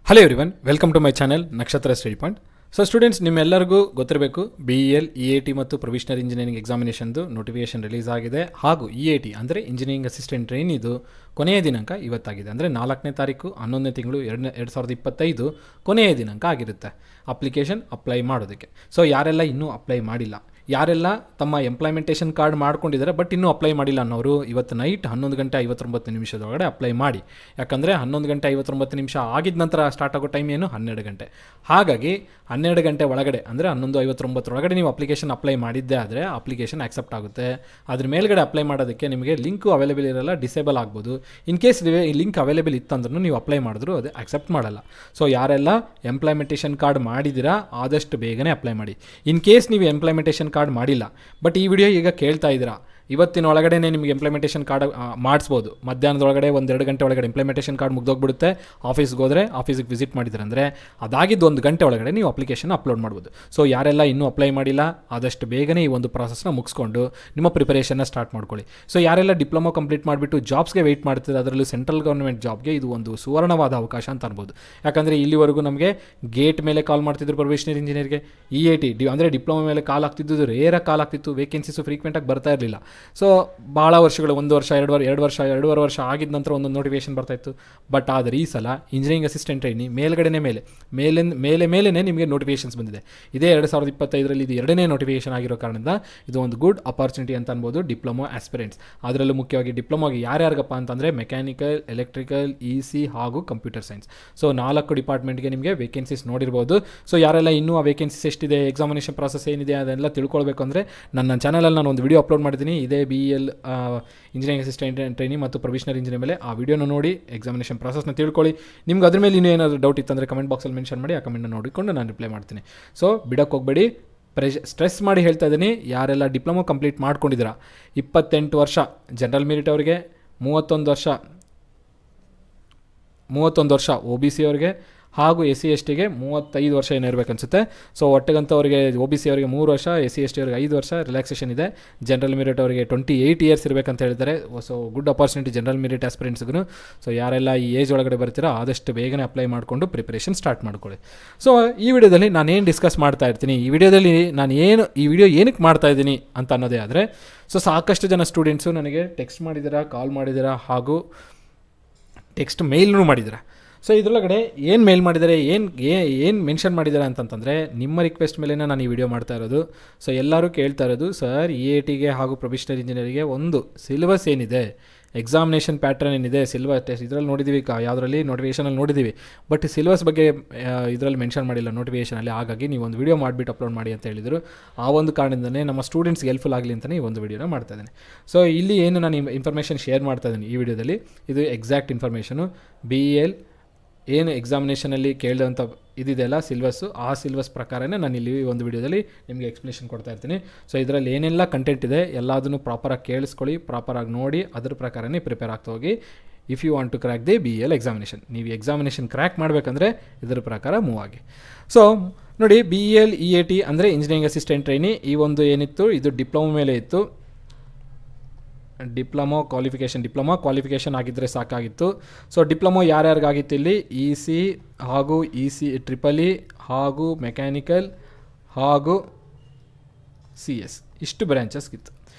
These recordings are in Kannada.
Hello everyone, welcome to my channel Nakshatra study point. So students, ನಿಮ್ಮೆಲ್ಲರಿಗೂ ಗೊತ್ತಿರಬೇಕು, BEL EAT ಮತ್ತು ಪ್ರೊವಿಷನಲ್ ಇಂಜಿನಿಯರಿಂಗ್ ಎಕ್ಸಾಮಿನೇಷನ್ದು ನೋಟಿಫಿಕೇಶನ್ ರಿಲೀಸ್ ಆಗಿದೆ. ಹಾಗೂ EAT ಅಂದರೆ ಇಂಜಿನಿಯರಿಂಗ್ ಅಸಿಸ್ಟೆಂಟ್ ಟ್ರೈನಿದು ಕೊನೆಯ ದಿನಾಂಕ ಇವತ್ತಾಗಿದೆ. ಅಂದರೆ 4ನೇ ತಾರೀಕು 11ನೇ ತಿಂಗಳು 2025 ಕೊನೆಯ ದಿನಾಂಕ ಆಗಿರುತ್ತೆ ಅಪ್ಲಿಕೇಶನ್ ಅಪ್ಲೈ ಮಾಡೋದಕ್ಕೆ. ಸೊ ಯಾರೆಲ್ಲ ಇನ್ನೂ ಅಪ್ಲೈ ಮಾಡಿಲ್ಲ, ಯಾರೆಲ್ಲ ತಮ್ಮ ಎಂಪ್ಲಾಯ್ಮೆಂಟೇಷನ್ ಕಾರ್ಡ್ ಮಾಡ್ಕೊಂಡಿದ್ದಾರೆ ಬಟ್ ಇನ್ನೂ ಅಪ್ಲೈ ಮಾಡಿಲ್ಲ ಅನ್ನೋರು ಇವತ್ತು ನೈಟ್ 11:59 ಅಪ್ಲೈ ಮಾಡಿ. ಯಾಕಂದರೆ 11:59 ಆಗಿದ ನಂತರ ಸ್ಟಾರ್ಟ್ ಆಗೋ ಟೈಮ್ ಏನು 12 ಗಂಟೆ. ಹಾಗಾಗಿ 12 ಗಂಟೆ ಒಳಗಡೆ ಅಂದರೆ 11:59 ಒಳಗಡೆ ನೀವು ಅಪ್ಲಿಕೇಶನ್ ಅಪ್ಲೈ ಮಾಡಿದ್ದೇ ಆದರೆ ಅಪ್ಲಿಕೇಶನ್ ಆಕ್ಸೆಪ್ಟ್ ಆಗುತ್ತೆ. ಅದ್ರ ಮೇಲ್ಗಡೆ ಅಪ್ಲೈ ಮಾಡೋದಕ್ಕೆ ನಿಮಗೆ ಲಿಂಕು ಅವೈಲೇಬಲ್ ಇರಲ್ಲ, ಡಿಸೇಬಲ್ ಆಗ್ಬೋದು. ಇನ್ ಕೇಸ್ ಈ ಲಿಂಕ್ ಅವೈಲೇಬಲ್ ಇತ್ತಂದ್ರೂ ನೀವು ಅಪ್ಲೈ ಮಾಡಿದ್ರು ಅದು ಆಕ್ಸೆಪ್ಟ್ ಮಾಡಲ್ಲ. ಸೊ ಯಾರೆಲ್ಲ ಎಂಪ್ಲಾಯ್ಮೆಂಟೇಷನ್ ಕಾರ್ಡ್ ಮಾಡಿದ್ದೀರಾ ಆದಷ್ಟು ಬೇಗನೆ ಅಪ್ಲೈ ಮಾಡಿ. ಇನ್ ಕೇಸ್ ನೀವು ಎಂಪ್ಲಾಯ್ಮೆಂಟೇಷನ್ ಕಾರ್ಡ್ ಮಾಡಿಲ್ಲ ಬಟ್ ಈ ವಿಡಿಯೋ ಈಗ ಕೇಳ್ತಾ ಇದ್ದೀರಾ, ಇವತ್ತಿನ ಒಳಗಡೆ ನಿಮಗೆ ಇಂಪ್ಲಿಮೆಂಟೇಷನ್ ಕಾರ್ಡ್ ಮಾಡಿಸ್ಬೋದು. ಮಧ್ಯಾಹ್ನದೊಳಗಡೆ 1-2 ಗಂಟೆ ಒಳಗಡೆ ಇಂಪ್ಲಿಮೆಂಟೇಷನ್ ಕಾರ್ಡ್ ಮುಗ್ದೋಗ್ಬಿಡುತ್ತೆ. ಆಫೀಸ್ಗೆ ಹೋದರೆ ಆಫೀಸಿಗೆ ವಿಸಿಟ್ ಮಾಡಿದ್ರೆ ಅಂದರೆ ಅದಾಗಿದ್ದು 1 ಗಂಟೆ ಒಳಗಡೆ ನೀವು ಅಪ್ಲಿಕೇಶನ್ ಅಪ್ಲೋಡ್ ಮಾಡ್ಬೋದು. ಸೊ ಯಾರೆಲ್ಲ ಇನ್ನೂ ಅಪ್ಲೈ ಮಾಡಿಲ್ಲ ಆದಷ್ಟು ಬೇಗನೆ ಈ ಒಂದು ಪ್ರಾಸೆಸ್ನ ಮುಗಿಸ್ಕೊಂಡು ನಿಮ್ಮ ಪ್ರಿಪರೇಷನ್ನ ಸ್ಟಾರ್ಟ್ ಮಾಡ್ಕೊಳ್ಳಿ. ಸೊ ಯಾರೆಲ್ಲ ಡಿಪ್ಲೊಮಾ ಕಂಪ್ಲೀಟ್ ಮಾಡಿಬಿಟ್ಟು ಜಾಬ್ಸ್ಗೆ ವೆಯ್ಟ್ ಮಾಡ್ತಿದ್ದಾರೆ, ಅದರಲ್ಲೂ ಸೆಂಟ್ರಲ್ ಗೌರ್ಮೆಂಟ್ ಜಾಬ್ಗೆ ಇದು ಒಂದು ಸುವರ್ಣವಾದ ಅವಕಾಶ ಅಂತ ಅನ್ಬೋದು. ಯಾಕಂದರೆ ಇಲ್ಲಿವರೆಗೂ ನಮಗೆ ಗೇಟ್ ಮೇಲೆ ಕಾಲ್ ಮಾಡ್ತಿದ್ರು ಪ್ರೊಫೆಷನಲ್ ಇಂಜಿನಿಯರ್ಗೆ, EAT ಅಂದರೆ ಡಿಪ್ಲೊಮಾ ಮೇಲೆ ಕಾಲ್ ಆಗ್ತಿದ್ದು ರೇರಾಗಿ ಕಾಲ್ ಆಗ್ತಿತ್ತು, ವೇಕೆನ್ಸೀಸು ಫ್ರೀಕ್ವೆಂಟಾಗಿ ಬರ್ತಾ ಇರಲಿಲ್ಲ. ಸೊ ಭಾಳ ವರ್ಷಗಳು 1 ವರ್ಷ 2 ವರ್ಷ ಆಗಿದ ನಂತರ ಒಂದೊಂದು ನೋಟಿಫಿಕೇಶನ್ ಬರ್ತಾಯಿತ್ತು. ಬಟ್ ಆದರೆ ಈ ಸಲ ಇಂಜಿನಿಯರಿಂಗ್ ಅಸಿಸ್ಟೆಂಟ್ ಟ್ರೈನಿ ಮೇಲ್ಗಡೆನೇ ಮೇಲೆ ನಿಮಗೆ ನೋಟಿಫಿಕೇಶನ್ಸ್ ಬಂದಿದೆ. ಇದೇ 2025 ಇದು 2ನೇ ನೋಟಿಫಿಕೇಶನ್ ಆಗಿರೋ ಕಾರಣದಿಂದ ಇದು ಒಂದು ಗುಡ್ ಅಪಾರ್ಚುನಿಟಿ ಅಂತ ಅನ್ಬೋದು ಡಿಪ್ಲೊಮಾ ಆಸ್ಪಿರೆಂಟ್ಸ್. ಅದರಲ್ಲೂ ಮುಖ್ಯವಾಗಿ ಡಿಪ್ಲೊಮಾಗೆ ಯಾರ್ಯಾರಿಗಪ್ಪ ಅಂತಂದರೆ ಮೆಕ್ಯಾನಿಕಲ್, ಎಲೆಕ್ಟ್ರಿಕಲ್, EC ಹಾಗೂ ಕಂಪ್ಯೂಟರ್ ಸೈನ್ಸ್. ಸೊ 4 ಡಿಪಾರ್ಟ್ಮೆಂಟ್ಗೆ ನಿಮಗೆ ವೇಕೆನ್ಸೀಸ್ ನೋಡಿರ್ಬೋದು. ಸೊ ಯಾರೆಲ್ಲ ಇನ್ನೂ ಆ ವೇಕೆನ್ಸೀಸ್ ಎಷ್ಟಿದೆ, ಎಕ್ಸಾಮಿನೇಷನ್ ಪ್ರಾಸೆಸ್ ಏನಿದೆ ಅದೆಲ್ಲ ತಿಳ್ಕೊಳ್ಬೇಕು ಅಂದರೆ ನನ್ನ ಚಾನಲಲ್ಲಿ ನಾನು ಒಂದು ವಿಡಿಯೋ ಅಪ್ಲೋಡ್ ಮಾಡಿದ್ದೀನಿ. ಇದೇ BEL ಇಂಜಿನಿಯರಿಂಗ್ ಅಸಿಸ್ಟೆಂಟ್ ಟ್ರೈನಿ ಮತ್ತು ಪ್ರೊವಿಷನಲ್ ಇಂಜಿನಿಯರ್ ಮೇಲೆ ಆ ವಿಡಿಯೋನ ನೋಡಿ ಎಕ್ಸಾಮಿನೇಷನ್ ಪ್ರಾಸೆಸ್ನ ತಿಳ್ಕೊಳ್ಳಿ. ನಿಮ್ಗೆ ಅದ್ರ ಮೇಲೆ ಇನ್ನೂ ಏನಾದರೂ ಡೌಟ್ ಇತ್ತಂದರೆ ಕಮೆಂಟ್ ಬಾಕ್ಸಲ್ಲಿ ಮೆನ್ಷನ್ ಮಾಡಿ, ಆ ಕಮೆಂಟ್ನ ನೋಡಿಕೊಂಡು ನಾನು ರಿಪ್ಲೈ ಮಾಡ್ತೀನಿ. ಸೊ ಬಿಡಕ್ಕೆ ಹೋಗಬೇಡಿ, ಸ್ಟ್ರೆಸ್ ಮಾಡಿ ಹೇಳ್ತಾ ಇದ್ದೀನಿ, ಯಾರೆಲ್ಲ ಡಿಪ್ಲೊಮಾ ಕಂಪ್ಲೀಟ್ ಮಾಡ್ಕೊಂಡಿದ್ದೀರಾ 28 ವರ್ಷ ಜನರಲ್ ಮೆರಿಟ್ ಅವರಿಗೆ, 31 ವರ್ಷ OBC ಅವರಿಗೆ ಹಾಗೂ SC STಗೆ 35 ವರ್ಷ ಏನಿರಬೇಕು ಅನಿಸುತ್ತೆ. ಸೊ ಒಟ್ಟಿಗಂತ ಅವರಿಗೆ OBC ಅವರಿಗೆ 3 ವರ್ಷ, SC ST ಅವರಿಗೆ 5 ವರ್ಷ ರಿಲ್ಯಾಕ್ಸೇಷನ್ ಇದೆ. ಜನರಲ್ ಮೆರಿಟ್ ಅವರಿಗೆ 28 ಇಯರ್ಸ್ ಇರಬೇಕಂತ ಹೇಳಿದ್ದಾರೆ. So good opportunity general merit ಆಸ್ಪಿರೆಂಟ್ಸ್ಗೂ. ಸೊ ಯಾರೆಲ್ಲ ಈ ಏಜ್ ಒಳಗಡೆ ಬರ್ತೀರಾ ಆದಷ್ಟು ಬೇಗನೆ ಅಪ್ಲೈ ಮಾಡಿಕೊಂಡು ಪ್ರಿಪರೇಷನ್ ಸ್ಟಾರ್ಟ್ ಮಾಡ್ಕೊಳ್ಳಿ. ಸೊ ಈ ವಿಡಿಯೋದಲ್ಲಿ ನಾನೇನು ಡಿಸ್ಕಸ್ ಮಾಡ್ತಾ ಇರ್ತೀನಿ, ಈ ವಿಡಿಯೋದಲ್ಲಿ ಈ ವಿಡಿಯೋ ಏನಕ್ಕೆ ಮಾಡ್ತಾ ಇದ್ದೀನಿ ಅಂತ ಅನ್ನೋದೇ ಆದರೆ, ಸೊ ಸಾಕಷ್ಟು ಜನ ಸ್ಟೂಡೆಂಟ್ಸು ನನಗೆ ಟೆಕ್ಸ್ಟ್ ಮಾಡಿದ್ದೀರಾ, ಕಾಲ್ ಮಾಡಿದ್ದೀರಾ ಹಾಗೂ ಟೆಕ್ಸ್ಟ್ ಮೇಲ್ನೂ ಮಾಡಿದ್ದೀರಾ. ಸೊ ಇದರೊಳಗಡೆ ಏನು ಮೇಲ್ ಮಾಡಿದ್ದಾರೆ, ಏನು ಮೆನ್ಷನ್ ಮಾಡಿದ್ದಾರೆ ಅಂತಂತಂದರೆ ನಿಮ್ಮ ರಿಕ್ವೆಸ್ಟ್ ಮೇಲೆ ನಾನು ಈ ವಿಡಿಯೋ ಮಾಡ್ತಾ ಇರೋದು. ಸೊ ಎಲ್ಲರೂ ಕೇಳ್ತಾ ಇರೋದು, ಸರ್ EATಗೆ ಹಾಗೂ ಪ್ರೊಫೆಷನಲ್ ಇಂಜಿನಿಯರಿಂಗ್ಗೆ ಒಂದು ಸಿಲೆಬಸ್ ಏನಿದೆ, ಎಕ್ಸಾಮಿನೇಷನ್ ಪ್ಯಾಟ್ರನ್ ಏನಿದೆ, ಸಿಲೆಬಸ್ ಟೆಸ್ಟ್ ಇದರಲ್ಲಿ ನೋಡಿದ್ದೀವಿ, ಯಾವುದರಲ್ಲಿ ನೋಟಿಫಿಕೇಷನಲ್ಲಿ ನೋಡಿದ್ದೀವಿ, ಬಟ್ ಸಿಲೆಬಸ್ ಬಗ್ಗೆ ಇದರಲ್ಲಿ ಮೆನ್ಷನ್ ಮಾಡಿಲ್ಲ ನೋಟಿಫಿಕೇಷನಲ್ಲಿ. ಹಾಗಾಗಿ ನೀವು ಒಂದು ವಿಡಿಯೋ ಮಾಡಿಬಿಟ್ಟು ಅಪ್ಲೋಡ್ ಮಾಡಿ ಅಂತ ಹೇಳಿದರು. ಆ ಒಂದು ಕಾರಣದಿಂದನೇ ನಮ್ಮ ಸ್ಟೂಡೆಂಟ್ಸ್ಗೆ ಹೆಲ್ಪ್ಫುಲ್ ಆಗಲಿ ಅಂತಲೇ ಈ ಒಂದು ವಿಡಿಯೋನ ಮಾಡ್ತಾಯಿದ್ದೀನಿ. ಸೊ ಇಲ್ಲಿ ಏನು ನಾನು ಇನ್ಫಾರ್ಮೇಷನ್ ಶೇರ್ ಮಾಡ್ತಾಯಿದ್ದೀನಿ ಈ ವಿಡಿಯೋದಲ್ಲಿ, ಇದು ಎಕ್ಸಾಕ್ಟ್ ಇನ್ಫಾರ್ಮೇಷನು. BEL ಏನು ಎಕ್ಸಾಮಿನೇಷನಲ್ಲಿ ಕೇಳಿದಂಥ ಇದಿದೆಯಲ್ಲ ಸಿಲೆಬಸ್ಸು, ಆ ಸಿಲೆಬಸ್ ಪ್ರಕಾರನೇ ನಾನು ಇಲ್ಲಿ ಒಂದು ವಿಡಿಯೋದಲ್ಲಿ ನಿಮಗೆ ಎಕ್ಸ್ಪ್ಲನೇಷನ್ ಕೊಡ್ತಾ ಇರ್ತೀನಿ. ಸೊ ಇದರಲ್ಲಿ ಏನೆಲ್ಲ ಕಂಟೆಂಟ್ ಇದೆ ಎಲ್ಲದನ್ನು ಪ್ರಾಪರಾಗಿ ಕೇಳಿಸ್ಕೊಳ್ಳಿ, ಪ್ರಾಪರಾಗಿ ನೋಡಿ ಅದ್ರ ಪ್ರಕಾರನೇ ಪ್ರಿಪೇರ್ ಆಗ್ತಾ ಹೋಗಿ. If you want to crack the BEL examination, ನೀವು ಎಕ್ಸಾಮಿನೇಷನ್ ಕ್ರ್ಯಾಕ್ ಮಾಡಬೇಕಂದ್ರೆ ಇದರ ಪ್ರಕಾರ ಮೂವ್ ಆಗಿ. ಸೊ ನೋಡಿ, BEL EAT ಅಂದರೆ ಇಂಜಿನಿಯರಿಂಗ್ ಅಸಿಸ್ಟೆಂಟ್ ಟ್ರೈನಿ. ಈ ಒಂದು ಏನಿತ್ತು ಇದು ಡಿಪ್ಲೊಮಾ ಮೇಲೆ ಇತ್ತು. ಡಿಪ್ಲೊಮಾ ಕ್ವಾಲಿಫಿಕೇಷನ್ ಆಗಿದ್ದರೆ ಸಾಕಾಗಿತ್ತು. ಸೊ ಡಿಪ್ಲೊಮಾ ಯಾರ್ಯಾರಿಗಾಗಿತ್ತು ಇಲ್ಲಿ, EC ಹಾಗೂ EC ಟ್ರಿಪಲ್ ಹಾಗೂ ಮೆಕ್ಯಾನಿಕಲ್ ಹಾಗೂ CS ಇಷ್ಟು ಬ್ರ್ಯಾಂಚಸ್ಗಿತ್ತು.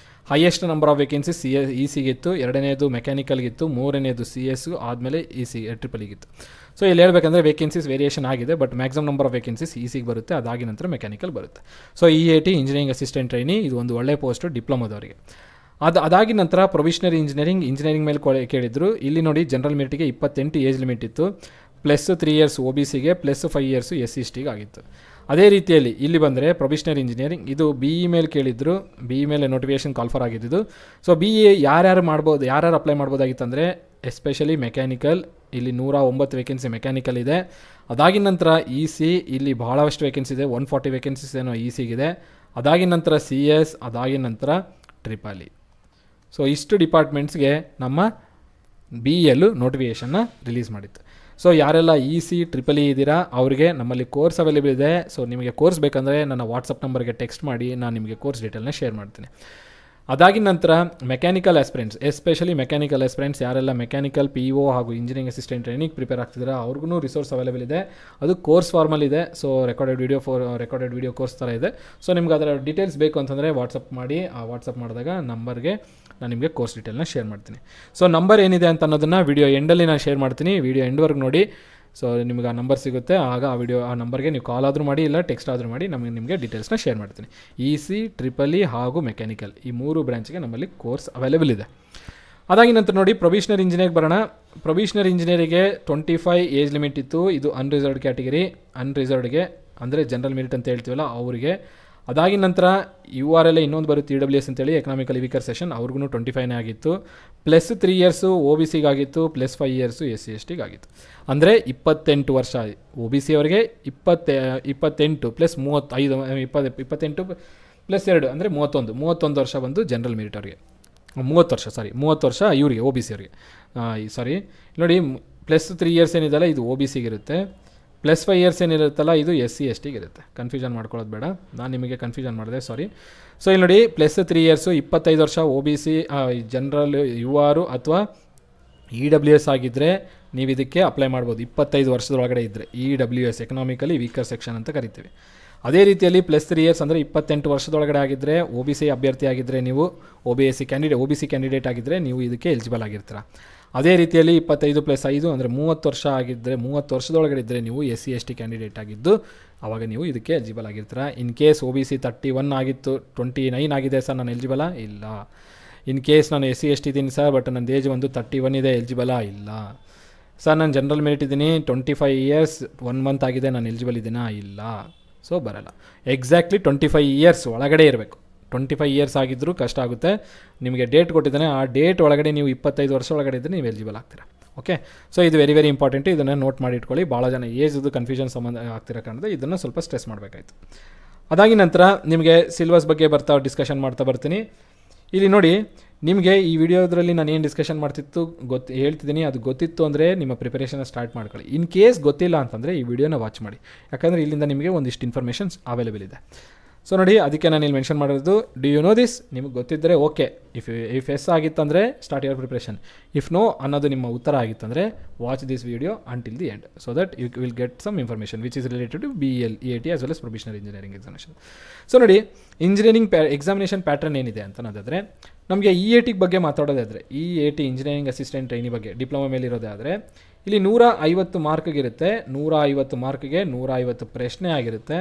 ಹೈಯೆಸ್ಟ್ ನಂಬರ್ ಆಫ್ ವೇಕೆನ್ಸೀಸ್ ECಗಿತ್ತು, 2ನೇದು ಮೆಕ್ಯಾನಿಕಲ್ಗಿತ್ತು, 3ನೇದು CS, ಆದಮೇಲೆ EC ಟ್ರಿಪಲ್ಗಿತ್ತು. ಸೊ ಇಲ್ಲಿ ಹೇಳ್ಬೇಕಂದ್ರೆ ವೇಕೆನ್ಸೀಸ್ ವೇರಿಯೇಷನ್ ಆಗಿದೆ, but maximum number of vacancies ECಗೆ ಬರುತ್ತೆ, ಅದಾಗಿ ನಂತರ ಮೆಕ್ಯಾನಿಕಲ್ ಬರುತ್ತೆ. So EAT engineering assistant trainee ಇದು ಒಂದು ಒಳ್ಳೆಯ ಪೋಸ್ಟು ಡಿಪ್ಲೊಮಾದವರಿಗೆ. ಅದಾಗಿ ನಂತರ ಪ್ರೊವಿಷನಲ್ ಇಂಜಿನಿಯರಿಂಗ್ ಮೇಲೆ ಕೇಳಿದ್ರು. ಇಲ್ಲಿ ನೋಡಿ ಜನರಲ್ ಮೆರಿಟಿಗೆ 28 ಏಜ್ ಲಿಮಿಟ್ ಇತ್ತು, ಪ್ಲಸ್ 3 ಇಯರ್ಸ್ OBCಗೆ, ಪ್ಲಸ್ 5 ಇಯರ್ಸು SC STಗೆ ಆಗಿತ್ತು. ಅದೇ ರೀತಿಯಲ್ಲಿ ಇಲ್ಲಿ ಬಂದರೆ ಪ್ರೊವಿಷನಲ್ ಇಂಜಿನಿಯರಿಂಗ್ ಇದು BE ಮೇಲೆ ಕೇಳಿದ್ರು, BE ಮೇಲೆ ನೋಟಿಫಿಕೇಷನ್ ಕಾಲ್ಫರ್ ಆಗಿದ್ದು. ಸೊ BE ಯಾರ್ಯಾರು ಅಪ್ಲೈ ಮಾಡ್ಬೋದಾಗಿತ್ತು ಅಂದರೆ ಎಸ್ಪೆಷಲಿ ಮೆಕ್ಯಾನಿಕಲ್, ಇಲ್ಲಿ 109 ವೇಕೆನ್ಸಿ ಮೆಕ್ಯಾನಿಕಲ್ ಇದೆ. ಅದಾಗಿನ ನಂತರ EC ಇಲ್ಲಿ ಬಹಳಷ್ಟು ವೇಕೆನ್ಸಿ ಇದೆ, 140 ವೇಕೆನ್ಸೀಸ್ ಏನೋ ECಗಿದೆ. ಅದಾಗಿನ ನಂತರ CS, ಅದಾಗಿನ ನಂತರ ಟ್ರಿಪಲ್ E. ಸೊ ಇಷ್ಟು ಡಿಪಾರ್ಟ್ಮೆಂಟ್ಸ್ಗೆ ನಮ್ಮ BEL ನೋಟಿಫಿಕೇಷನ್ನ ರಿಲೀಸ್ ಮಾಡಿತ್ತು. ಸೊ ಯಾರೆಲ್ಲ EC ಟ್ರಿಪಲ್ E ಇದ್ದೀರಾ ಅವರಿಗೆ ನಮ್ಮಲ್ಲಿ ಕೋರ್ಸ್ ಅವೈಲೇಬಲ್ ಇದೆ. ಸೊ ನಿಮಗೆ ಕೋರ್ಸ್ ಬೇಕಂದರೆ ನನ್ನ ವಾಟ್ಸಪ್ ನಂಬರ್ಗೆ ಟೆಕ್ಸ್ಟ್ ಮಾಡಿ, ನಾನು ನಿಮಗೆ ಕೋರ್ಸ್ ಡೀಟೇಲ್ನ ಶೇರ್ ಮಾಡ್ತೀನಿ. ಅದಾಗಿನ ನಂತರ mechanical aspirants, especially mechanical aspirants ಯಾರೆಲ್ಲ ಮೆಕ್ಯಾನಿಕಲ್ PO ಹಾಗೂ ಇಂಜಿನಿಯರಿಂಗ್ ಅಸಿಸ್ಟೆಂಟ್ ಟ್ರೈನಿಂಗ್ ಪ್ರಿಪೇರ್ ಆಗ್ತಿದ್ದಾರೆ ಅವ್ರಿಗೂ ರಿಸೋರ್ಸ್ ಅವೈಲೇಬಲ್ ಇದೆ. ಅದು ಕೋರ್ಸ್ ಫಾರ್ಮಲ್ ಇದೆ. ಸೊ ರೆಕಾರ್ಡೆಡ್ ವಿಡಿಯೋ ಕೋರ್ಸ್ ಥರ ಇದೆ. ಸೊ ನಿಮ್ಗೆ ಅದರ ಡೀಟೇಲ್ಸ್ ಬೇಕು ಅಂತಂದರೆ ವಾಟ್ಸಪ್ ಮಾಡಿ. ಆ ವಾಟ್ಸಪ್ ಮಾಡಿದಾಗ ನಂಬರ್ಗೆ ನಾನು ನಿಮಗೆ ಕೋರ್ಸ್ ಡೀಟೇಲ್ನ ಶೇರ್ ಮಾಡ್ತೀನಿ. ಸೊ ನಂಬರ್ ಏನಿದೆ ಅಂತ ಅನ್ನೋದನ್ನು ವಿಡಿಯೋ ಎಂಡಲ್ಲಿ ನಾನು ಶೇರ್ ಮಾಡ್ತೀನಿ. ವಿಡಿಯೋ ಎಂಡ್ವರೆಗೆ ನೋಡಿ. ಸೊ ನಿಮಗೆ ಆ ನಂಬರ್ ಸಿಗುತ್ತೆ. ಆಗ ಆ ನಂಬರ್ಗೆ ನೀವು ಕಾಲ್ ಆದರೂ ಮಾಡಿ, ಇಲ್ಲ ಟೆಕ್ಸ್ಟ್ ಆದರೂ ಮಾಡಿ, ನಿಮಗೆ ಡೀಟೇಲ್ಸ್ನ ಶೇರ್ ಮಾಡ್ತೀನಿ. EC, EEE ಹಾಗೂ ಮೆಕ್ಯಾನಿಕಲ್ ಈ 3 ಬ್ರಾಂಚ್ಗೆ ನಮ್ಮಲ್ಲಿ ಕೋರ್ಸ್ ಅವೈಲೇಬಲ್ ಇದೆ. ಅದಾಗಿ ನಂತರ ನೋಡಿ ಪ್ರೊವಿಷನರಿ ಇಂಜಿನಿಯರ್ಗೆ ಬರೋಣ. ಪ್ರೊವಿಷನರಿ ಇಂಜಿನಿಯರಿಗೆ 25 ಏಜ್ ಲಿಮಿಟ್ ಇತ್ತು. ಇದು ಅನ್ರಿಸರ್ವ್ಡ್ ಕ್ಯಾಟಗರಿ. ಅನ್ರಿಸರ್ವ್ಡ್ಗೆ ಅಂದರೆ ಜನರಲ್ ಮೆರಿಟ್ ಅಂತ ಹೇಳ್ತೀವಲ್ಲ ಅವರಿಗೆ. ಅದಾಗಿನ ನಂತರ URL ಇನ್ನೊಂದು ಬರುತ್ತೆ EWS ಅಂತೇಳಿ, ಎಕನಾಮಿಕಲಿ ವೀಕರ್ ಸೆಷನ್, ಅವ್ರಿಗೂ 25ನೇ ಆಗಿತ್ತು. ಪ್ಲಸ್ 3 ಇಯರ್ಸು OBCಗೆ ಆಗಿತ್ತು, ಪ್ಲಸ್ 5 ಇಯರ್ಸು SC STಗೆ ಆಗಿತ್ತು. ಅಂದರೆ 28 ವರ್ಷ OBC ಅವರಿಗೆ, 28 ಪ್ಲಸ್ 35, 28 ಪ್ಲಸ್ 2 ಅಂದರೆ 31 ವರ್ಷ ಬಂದು ಜನರಲ್ ಮೆರಿಟ್ ಅವರಿಗೆ. 30 ವರ್ಷ ಇವರಿಗೆ OBC ಅವರಿಗೆ. ನೋಡಿ ಪ್ಲಸ್ 3 ಇಯರ್ಸ್ ಏನಿದೆಯಲ್ಲ ಇದು OBCಗೆ ಇರುತ್ತೆ. ಪ್ಲಸ್ 5 ಇಯರ್ಸ್ ಏನಿರುತ್ತಲ್ಲ ಇದು SC STಗೆ ಇರುತ್ತೆ. ಕನ್ಫ್ಯೂಷನ್ ಮಾಡ್ಕೊಳ್ಳೋದು ಬೇಡ, ನಾನು ನಿಮಗೆ ಕನ್ಫ್ಯೂಷನ್ ಮಾಡಿದೆ, ಸಾರಿ. ಸೊ ಇಲ್ಲಿ ನೋಡಿ ಪ್ಲಸ್ 3 ಇಯರ್ಸು 25 ವರ್ಷ OBC ಜನರಲ್ UR ಅಥವಾ EWS ಆಗಿದ್ದರೆ ನೀವು ಇದಕ್ಕೆ ಅಪ್ಲೈ ಮಾಡ್ಬೋದು. 25 ವರ್ಷದೊಳಗಡೆ ಇದ್ದರೆ EWS ಎಕನಾಮಿಕಲಿ ವೀಕರ್ ಸೆಕ್ಷನ್ ಅಂತ ಕರಿತೀವಿ. ಅದೇ ರೀತಿಯಲ್ಲಿ ಪ್ಲಸ್ 3 ಇಯರ್ಸ್ ಅಂದರೆ 28 ವರ್ಷದೊಳಗಡೆ ಆಗಿದ್ದರೆ, OBC ಅಭ್ಯರ್ಥಿ ಆಗಿದ್ದರೆ ನೀವು, OBC ಕ್ಯಾಂಡಿಡೇಟ್ ಆಗಿದ್ದರೆ ನೀವು ಇದಕ್ಕೆ ಎಲಿಜಿಬಲ್ ಆಗಿರ್ತೀರ. ಅದೇ ರೀತಿಯಲ್ಲಿ 25 ಪ್ಲಸ್ 5 ಅಂದರೆ 30 ವರ್ಷ ಆಗಿದ್ದರೆ, 30 ವರ್ಷದೊಳಗಡೆ ಇದ್ದರೆ ನೀವು SC ST ಕ್ಯಾಂಡಿಡೇಟ್ ಆಗಿದ್ದು ಆವಾಗ ನೀವು ಇದಕ್ಕೆ ಎಲಿಜಿಬಲ್ ಆಗಿರ್ತೀರ. ಇನ್ ಕೇಸ್ OBC 31 ಆಗಿತ್ತು, 29 ಆಗಿದೆ ಸರ್ ನಾನು ಎಲಿಜಿಬಲಾ? ಇಲ್ಲ. ಇನ್ ಕೇಸ್ ನಾನು SC ST ಇದ್ದೀನಿ ಸರ್ ಬಟ್ ನನ್ನ ಏಜ್ ಒಂದು 31 ಇದೆ, ಎಲಿಜಿಬಲಾ? ಇಲ್ಲ. ಸರ್ ನಾನು ಜನರಲ್ ಮೆರಿಟ್ ಇದ್ದೀನಿ, 25 ಇಯರ್ಸ್ 1 ಮಂತ್ ಆಗಿದೆ, ನಾನು ಎಲಿಜಿಬಲ್ ಇದ್ದೀನಾ? ಇಲ್ಲ. ಸೊ ಬರಲ್ಲ. ಎಕ್ಸಾಕ್ಟ್ಲಿ 25 ಇಯರ್ಸ್ ಒಳಗಡೆ ಇರಬೇಕು. 25 ಇಯರ್ಸ್ ಆಗಿದ್ದರೂ ಕಷ್ಟ ಆಗುತ್ತೆ. ನಿಮಗೆ ಡೇಟ್ ಕೊಟ್ಟಿದ್ದಾನೆ, ಆ ಡೇಟ್ ಒಳಗಡೆ ನೀವು 25 ವರ್ಷ ಒಳಗಡೆ ಇದ್ದರೆ ನೀವು ಎಲಿಜಿಬಲ್ ಆಗ್ತೀರಾ. ಓಕೆ, ಸೊ ಇದು ವೆರಿ ಇಂಪಾರ್ಟೆಂಟ್. ಇದನ್ನು ನೋಟ್ ಮಾಡಿ ಇಟ್ಕೊಳ್ಳಿ. ಭಾಳ ಜನ ಏಜ್ದು ಕನ್ಫ್ಯೂಷನ್ ಸಂಬಂಧ ಆಗ್ತಿರೋ ಕಾರಣದ ಇದನ್ನು ಸ್ವಲ್ಪ ಸ್ಟ್ರೆಸ್ ಮಾಡಬೇಕಾಯ್ತು. ಅದಾಗಿ ನಂತರ ನಿಮಗೆ ಸಿಲೆಬಸ್ ಬಗ್ಗೆ ಡಿಸ್ಕಷನ್ ಮಾಡ್ತಾ ಬರ್ತೀನಿ. ಇಲ್ಲಿ ನೋಡಿ, ನಿಮಗೆ ಈ ವಿಡಿಯೋದ್ರಲ್ಲಿ ನಾನು ಏನು ಡಿಸ್ಕಷನ್ ಮಾಡ್ತಿತ್ತು ಹೇಳ್ತಿದ್ದೀನಿ, ಅದು ಗೊತ್ತಿತ್ತು ಅಂದರೆ ನಿಮ್ಮ ಪ್ರಿಪರೇಷನ್ ಸ್ಟಾರ್ಟ್ ಮಾಡ್ಕೊಳ್ಳಿ. ಇನ್ ಕೇಸ್ ಗೊತ್ತಿಲ್ಲ ಅಂತಂದರೆ ಈ ವಿಡಿಯೋನ ವಾಚ್ ಮಾಡಿ, ಯಾಕಂದರೆ ಇಲ್ಲಿಂದ ನಿಮಗೆ ಒಂದಿಷ್ಟು ಇನ್ಫಾರ್ಮೇಷನ್ಸ್ ಅವೈಲೇಬಲ್ ಇದೆ. ಸೊ ನೋಡಿ, ಅದಕ್ಕೆ ನಾನು ಇಲ್ಲಿ ಮೆನ್ಷನ್ ಮಾಡಿರೋದು ಡು ಯು ನೋ ದಿಸ್. ನಿಮಗೆ ಗೊತ್ತಿದ್ದರೆ ಓಕೆ. ಇಫ್ ಎಸ್ ಆಗಿತ್ತಂದರೆ start your preparation. If no ಅನ್ನೋದು ನಿಮ್ಮ ಉತ್ತರ ಆಗಿತ್ತಂದರೆ watch this video until the end, so that you will get some information which is related to BEL, EAT as well as provisionary engineering examination. So ನೋಡಿ, ಇಂಜಿನಿಯರಿಂಗ್ ಎಕ್ಸಾಮಿನೇಷನ್ ಪ್ಯಾಟ್ರನ್ ಏನಿದೆ ಅಂತಂದರೆ, ನಮಗೆ EAT ಬಗ್ಗೆ ಮಾತಾಡೋದಾದರೆ, EAT ಇಂಜಿನಿಯರಿಂಗ್ ಅಸಿಸ್ಟೆಂಟ್ ಟ್ರೈನಿ ಬಗ್ಗೆ ಡಿಪ್ಲೊಮಾ ಮೇಲೆ ಇರೋದಾದರೆ, ಇಲ್ಲಿ 150 ಮಾರ್ಕ್ಗಿರುತ್ತೆ. 150 ಮಾರ್ಕ್ಗೆ 150 ಪ್ರಶ್ನೆ ಆಗಿರುತ್ತೆ.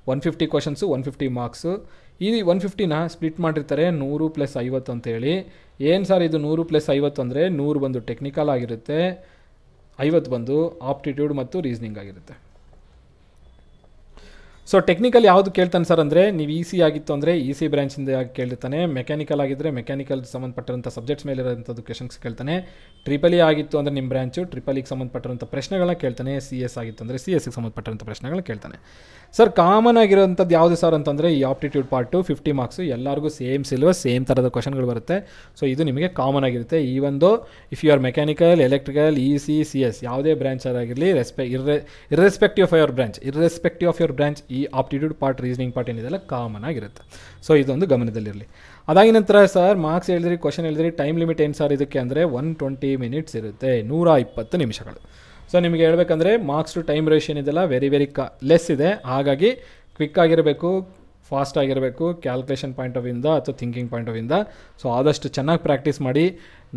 150 ಕ್ವಶನ್ಸು, 150 ಮಾರ್ಕ್ಸು. ಈ 150ನ ಸ್ಪ್ಲಿಟ್ ಮಾಡಿರ್ತಾರೆ 100 + 50 ಅಂತೇಳಿ. ಏನು ಸರ್ ಇದು 100 + 50 ಅಂದರೆ 100 ಬಂದು ಟೆಕ್ನಿಕಲ್ ಆಗಿರುತ್ತೆ, 50 ಬಂದು ಆಪ್ಟಿಟ್ಯೂಡ್ ಮತ್ತು ರೀಸನಿಂಗ್ ಆಗಿರುತ್ತೆ. ಸೊ ಟೆಕ್ನಿಕಲ್ ಯಾವುದು ಕೇಳ್ತಾನೆ ಸರ್ ಅಂದರೆ, ನೀವು EC ಆಗಿತ್ತು ಅಂದರೆ EC ಬ್ರಾಂಚಿಂದ ಕೇಳಿರ್ತಾನೆ. ಮೆಕ್ಯಾನಿಕಲ್ ಆಗಿದ್ದರೆ ಮೆಕ್ಯಾನಿಕಲ್ ಸಂಬಂಧಪಟ್ಟಂಥ ಸಬ್ಜೆಕ್ಟ್ಸ್ ಮೇಲೆ ಇರೋಂಥದ್ದು ಕ್ವೆಶನ್ಸ್ ಕೇಳ್ತಾನೆ. EEE ಆಗಿತ್ತು ಅಂದರೆ ನಿಮ್ಮ ಬ್ರಾಂಚು EEEಗೆ ಸಂಬಂಧಪಟ್ಟಂಥ ಪ್ರಶ್ನೆಗಳನ್ನ ಕೇಳ್ತಾನೆ. CS ಆಗಿತ್ತು ಅಂದರೆ CSಗೆ ಸಂಬಂಧಪಟ್ಟಂಥ ಪ್ರಶ್ನೆಗಳನ್ನ ಕೇಳ್ತಾನೆ. ಸರ್ ಕಾಮನ್ ಆಗಿರೋಂಥದ್ದು ಯಾವುದು ಸರ್ ಅಂತಂದರೆ ಈ ಆಪ್ಟಿಟ್ಯೂಡ್ ಪಾರ್ಟು 50 ಮಾರ್ಕ್ಸು. ಎಲ್ಲರಿಗೂ ಸೇಮ್ ಸಿಲೆಬಸ್, ಸೇಮ್ ಥರದ ಕ್ವಶನ್ಗಳು ಬರುತ್ತೆ. ಸೊ ಇದು ನಿಮಗೆ ಕಾಮನ್ ಆಗಿರುತ್ತೆ. ಈ ಒಂದು if you are mechanical, electrical, EC, CS ಯಾವುದೇ ಬ್ರಾಂಚ್ ಆಗಿರಲಿ, ಇರ್ರೆಸ್ಪೆಕ್ಟಿವ್ ಆಫ್ ಯುವರ್ ಬ್ರಾಂಚ್ ಈ ಆಪ್ಟಿಟ್ಯೂಡ್ ಪಾರ್ಟ್, ರೀಸನಿಂಗ್ ಪಾರ್ಟ್ ಏನಿದೆಲ್ಲ ಕಾಮನ್ ಆಗಿರುತ್ತೆ. ಸೊ ಇದೊಂದು ಗಮನದಲ್ಲಿರಲಿ. ಅದಾಗಿ ನಂತರ ಸರ್ ಮಾರ್ಕ್ಸ್ ಹೇಳಿದ್ರಿ, ಕ್ವಶನ್ ಹೇಳಿದ್ರಿ, ಟೈಮ್ ಲಿಮಿಟ್ ಏನು ಸರ್ ಇದಕ್ಕೆ ಅಂದರೆ 120 ಮಿನಿಟ್ಸ್ ಇರುತ್ತೆ, 120 ನಿಮಿಷಗಳು. ಸೊ ನಿಮಗೆ ಹೇಳಬೇಕಂದ್ರೆ ಮಾರ್ಕ್ಸ್ ಟು ಟೈಮ್ ರೇಷಿಯೋ ಇದೆಲ್ಲ ವೆರಿ ಲೆಸ್ ಇದೆ. ಹಾಗಾಗಿ ಕ್ವಿಕ್ ಆಗಿರಬೇಕು, ಫಾಸ್ಟ್ ಆಗಿರಬೇಕು, ಕ್ಯಾಲ್ಕುಲೇಷನ್ ಪಾಯಿಂಟ್ ಆಫ್ ಇಂದ ಅಥವಾ ಥಿಂಕಿಂಗ್ ಪಾಯಿಂಟ್ ಆಫ್ ಇಂದ. ಸೊ ಆದಷ್ಟು ಚೆನ್ನಾಗಿ ಪ್ರಾಕ್ಟೀಸ್ ಮಾಡಿ.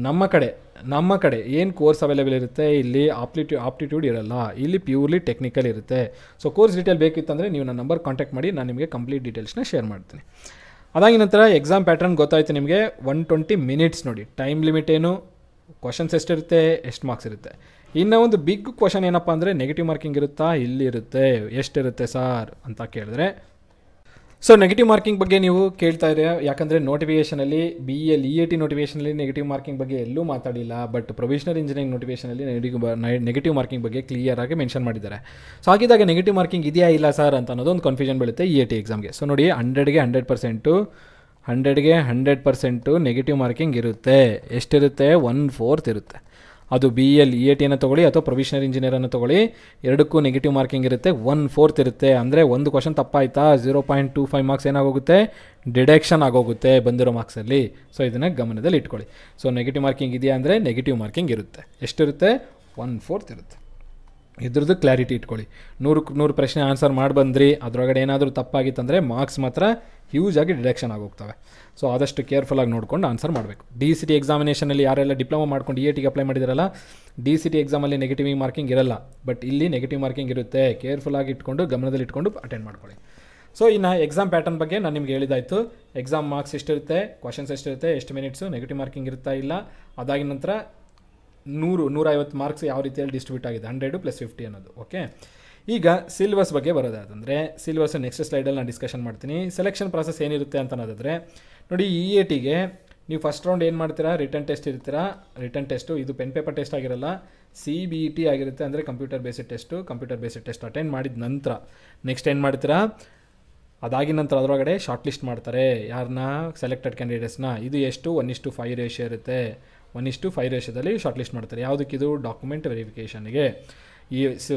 ನಮ್ಮ ಕಡೆ ಏನು ಕೋರ್ಸ್ ಅವೈಲೇಬಲ್ ಇರುತ್ತೆ, ಇಲ್ಲಿ ಆಪ್ಟಿಟ್ಯೂಡ್ ಇರಲ್ಲ, ಇಲ್ಲಿ ಪ್ಯೂರ್ಲಿ ಟೆಕ್ನಿಕಲ್ ಇರುತ್ತೆ. ಸೊ ಕೋರ್ಸ್ ಡೀಟೇಲ್ ಬೇಕಿತ್ತಂದರೆ ನೀವು ನನ್ನ ನಂಬರ್ ಕಾಂಟ್ಯಾಕ್ಟ್ ಮಾಡಿ, ನಾನು ನಿಮಗೆ ಕಂಪ್ಲೀಟ್ ಡೀಟೇಲ್ಸ್ನ ಶೇರ್ ಮಾಡ್ತೀನಿ. ಅದಾಗಿ ನಂತರ ಎಕ್ಸಾಮ್ ಪ್ಯಾಟರ್ನ್ ಗೊತ್ತಾಯಿತು ನಿಮಗೆ. 120 ಮಿನಿಟ್ಸ್ ನೋಡಿ, ಟೈಮ್ ಲಿಮಿಟ್ ಏನು, ಕ್ವಶನ್ಸ್ ಎಷ್ಟಿರುತ್ತೆ, ಎಷ್ಟು ಮಾರ್ಕ್ಸ್ ಇರುತ್ತೆ. ಇನ್ನು ಒಂದು ಬಿಗ್ ಕ್ವಶನ್ ಏನಪ್ಪ ಅಂದರೆ ನೆಗೆಟಿವ್ ಮಾರ್ಕಿಂಗ್ ಇರುತ್ತಾ, ಇಲ್ಲಿರುತ್ತೆ, ಎಷ್ಟಿರುತ್ತೆ ಸಾರ್ ಅಂತ ಕೇಳಿದ್ರೆ. ಸೊ ನೆಗೆಟಿವ್ ಮಾರ್ಕಿಂಗ್ ಬಗ್ಗೆ ನೀವು ಕೇಳ್ತಾ ಇದ್ದೀರಾ, ಯಾಕಂದರೆ ನೋಟಿಫಿಕೇಷನಲ್ಲಿ BEL, EAT ನೋಟಿಫಿಕೇಷನಲ್ಲಿ ನೆಗೆಟಿವ್ ಮಾರ್ಕಿಂಗ್ ಬಗ್ಗೆ ಎಲ್ಲೂ ಮಾತಾಡಿಲ್ಲ. ಬಟ್ ಪ್ರೊವಿಷನರಿ ಇಂಜಿನಿಯರಿಂಗ್ ನೋಟಿಫಿಕೇಷನಲ್ಲಿ ನೆಗೆಟಿವ್ ಮಾರ್ಕಿಂಗ್ ಬಗ್ಗೆ ಕ್ಲಿಯರ್ ಆಗಿ ಮೆನ್ಷನ್ ಮಾಡಿದ್ದಾರೆ. ಸೊ ಹಾಗಿದ್ದಾಗ ನೆಗೆಟಿವ್ ಮಾರ್ಕಿಂಗ್ ಇದೆಯಾ ಇಲ್ಲ ಸರ್ ಅಂತ ಅನ್ನೋದೊಂದು ಕನ್ಫ್ಯೂಷನ್ ಬೀಳುತ್ತೆ EAT ಎಕ್ಸಾಮ್ಗೆ. ಸೊ ನೋಡಿ, 100ಗೆ 100% ನೆಗೆಟಿವ್ ಮಾರ್ಕಿಂಗ್ ಇರುತ್ತೆ. ಎಷ್ಟಿರುತ್ತೆ, 1/4 ಇರುತ್ತೆ. ಅದು BEL-EATಯನ್ನು ತೊಗೊಳ್ಳಿ ಅಥವಾ ಪ್ರೊವಿಷನರಿ ಇಂಜಿನಿಯರನ್ನು ತೊಗೊಳ್ಳಿ, ಎರಡಕ್ಕೂ ನೆಗೆಟಿವ್ ಮಾರ್ಕಿಂಗ್ ಇರುತ್ತೆ. 1/4 ಇರುತ್ತೆ. ಅಂದರೆ ಒಂದು ಕ್ವಶನ್ ತಪ್ಪಾಯ್ತಾ 0.25 ಮಾರ್ಕ್ಸ್ ಏನಾಗೋಗುತ್ತೆ, ಡಿಡಕ್ಷನ್ ಆಗೋಗುತ್ತೆ ಬಂದಿರೋ ಮಾರ್ಕ್ಸಲ್ಲಿ. ಸೊ ಇದನ್ನು ಗಮನದಲ್ಲಿ ಇಟ್ಕೊಳ್ಳಿ. ಸೊ ನೆಗೆಟಿವ್ ಮಾರ್ಕಿಂಗ್ ಇದೆಯಾ ಅಂದರೆ ನೆಗೆಟಿವ್ ಮಾರ್ಕಿಂಗ್ ಇರುತ್ತೆ. ಎಷ್ಟಿರುತ್ತೆ, 1/4 ಇರುತ್ತೆ. ಇದ್ರದ್ದು ಕ್ಲಾರಿಟಿ ಇಟ್ಕೊಳ್ಳಿ. 100 ಪ್ರಶ್ನೆ ಆನ್ಸರ್ ಮಾಡಿ ಬಂದ್ರಿ, ಅದರೊಳಗಡೆ ಏನಾದರೂ ತಪ್ಪಾಗಿತ್ತಂದರೆ ಮಾರ್ಕ್ಸ್ ಮಾತ್ರ ಹ್ಯೂಜ್ ಆಗಿ ಡಿಡಕ್ಷನ್ ಆಗೋಗ್ತವೆ. ಸೊ ಆದಷ್ಟು ಕೇರ್ಫುಲ್ಲಾಗಿ ನೋಡ್ಕೊಂಡು ಆನ್ಸರ್ ಮಾಡಬೇಕು. DCT ಎಕ್ಸಾಮಿನೇಷನಲ್ಲಿ ಯಾರೆಲ್ಲ ಡಿಪ್ಲೊಮಾ ಮಾಡ್ಕೊಂಡು EATಗೆ ಅಪ್ಲೈ ಮಾಡಿದಾರಲ್ಲ, DCT ಎಕ್ಸಾಮಲ್ಲಿ ನೆಗೆಟಿವ್ ಮಾರ್ಕಿಂಗ್ ಇರಲ್ಲ, ಬಟ್ ಇಲ್ಲಿ ನೆಗೆಟಿವ್ ಮಾರ್ಕಿಂಗ್ ಇರುತ್ತೆ. ಕೇರ್ಫುಲ್ಲಾಗಿ ಇಟ್ಕೊಂಡು ಗಮನದಲ್ಲಿ ಇಟ್ಕೊಂಡು ಅಟೆಂಡ್ ಮಾಡ್ಕೊಳ್ಳಿ. ಸೊ ಇನ್ನು ಎಕ್ಸಾಮ್ ಪ್ಯಾಟರ್ನ್ ಬಗ್ಗೆ ನಾನು ನಿಮ್ಗೆ ಹೇಳಿದಾಯಿತು. ಎಕ್ಸಾಮ್ ಮಾರ್ಕ್ಸ್ ಎಷ್ಟಿರುತ್ತೆ, ಕ್ವಶನ್ಸ್ ಎಷ್ಟಿರುತ್ತೆ, ಎಷ್ಟು ಮಿನಿಟ್ಸು, ನೆಗೆಟಿವ್ ಮಾರ್ಕಿಂಗ್ ಇರುತ್ತಾ ಇಲ್ಲ, ಅದಾಗಿನ ನಂತರ 150 ಮಾರ್ಕ್ಸ್ ಯಾವ ರೀತಿಯಲ್ಲಿ ಡಿಸ್ಟ್ರಿಬ್ಯೂಟ್ ಆಗಿದೆ, 100 + 50 ಅನ್ನೋದು. ಓಕೆ, ಈಗ ಸಿಲೆಬಸ್ ಬಗ್ಗೆ ಬರೋದಾದಂದರೆ ಸಿಲೆಬಸ್ ನೆಕ್ಸ್ಟ್ ಸ್ಲೈಡಲ್ಲಿ ನಾನು ಡಿಸ್ಕಷನ್ ಮಾಡ್ತೀನಿ. ಸೆಲೆಕ್ಷನ್ ಪ್ರಾಸೆಸ್ ಏನಿರುತ್ತೆ ಅಂತ ಅನ್ನೋದಾದರೆ ನೋಡಿ, EATಗೆ ನೀವು ಫಸ್ಟ್ ರೌಂಡ್ ಏನು ಮಾಡ್ತೀರಾ, ರಿಟರ್ನ್ ಟೆಸ್ಟ್ ಇರ್ತೀರಾ. ರಿಟರ್ನ್ ಟೆಸ್ಟು ಇದು ಪೆನ್ ಪೇಪರ್ ಟೆಸ್ಟ್ ಆಗಿರಲ್ಲ, CBET ಆಗಿರುತ್ತೆ. ಅಂದರೆ ಕಂಪ್ಯೂಟರ್ ಬೇಸ್ಡ್ ಟೆಸ್ಟ್ ಅಟೆಂಡ್ ಮಾಡಿದ ನಂತರ ನೆಕ್ಸ್ಟ್ ಏನು ಮಾಡ್ತೀರಾ, ಅದಾಗಿನ ನಂತರ ಅದರೊಳಗಡೆ ಶಾರ್ಟ್ ಲಿಸ್ಟ್ ಮಾಡ್ತಾರೆ. ಯಾರನ್ನ, ಸೆಲೆಕ್ಟೆಡ್ ಕ್ಯಾಂಡಿಡೇಟ್ಸ್ನ. ಇದು ಎಷ್ಟು, 1:5 ರೇಷಿಯೋ ಇರುತ್ತೆ. 1:5 ರೇಷಿಯೋದಲ್ಲಿ ಶಾರ್ಟ್ ಲಿಸ್ಟ್ ಮಾಡ್ತಾರೆ. ಯಾವುದಕ್ಕಿದು, ಡಾಕ್ಯುಮೆಂಟ್ ವೆರಿಫಿಕೇಷನ್ಗೆ.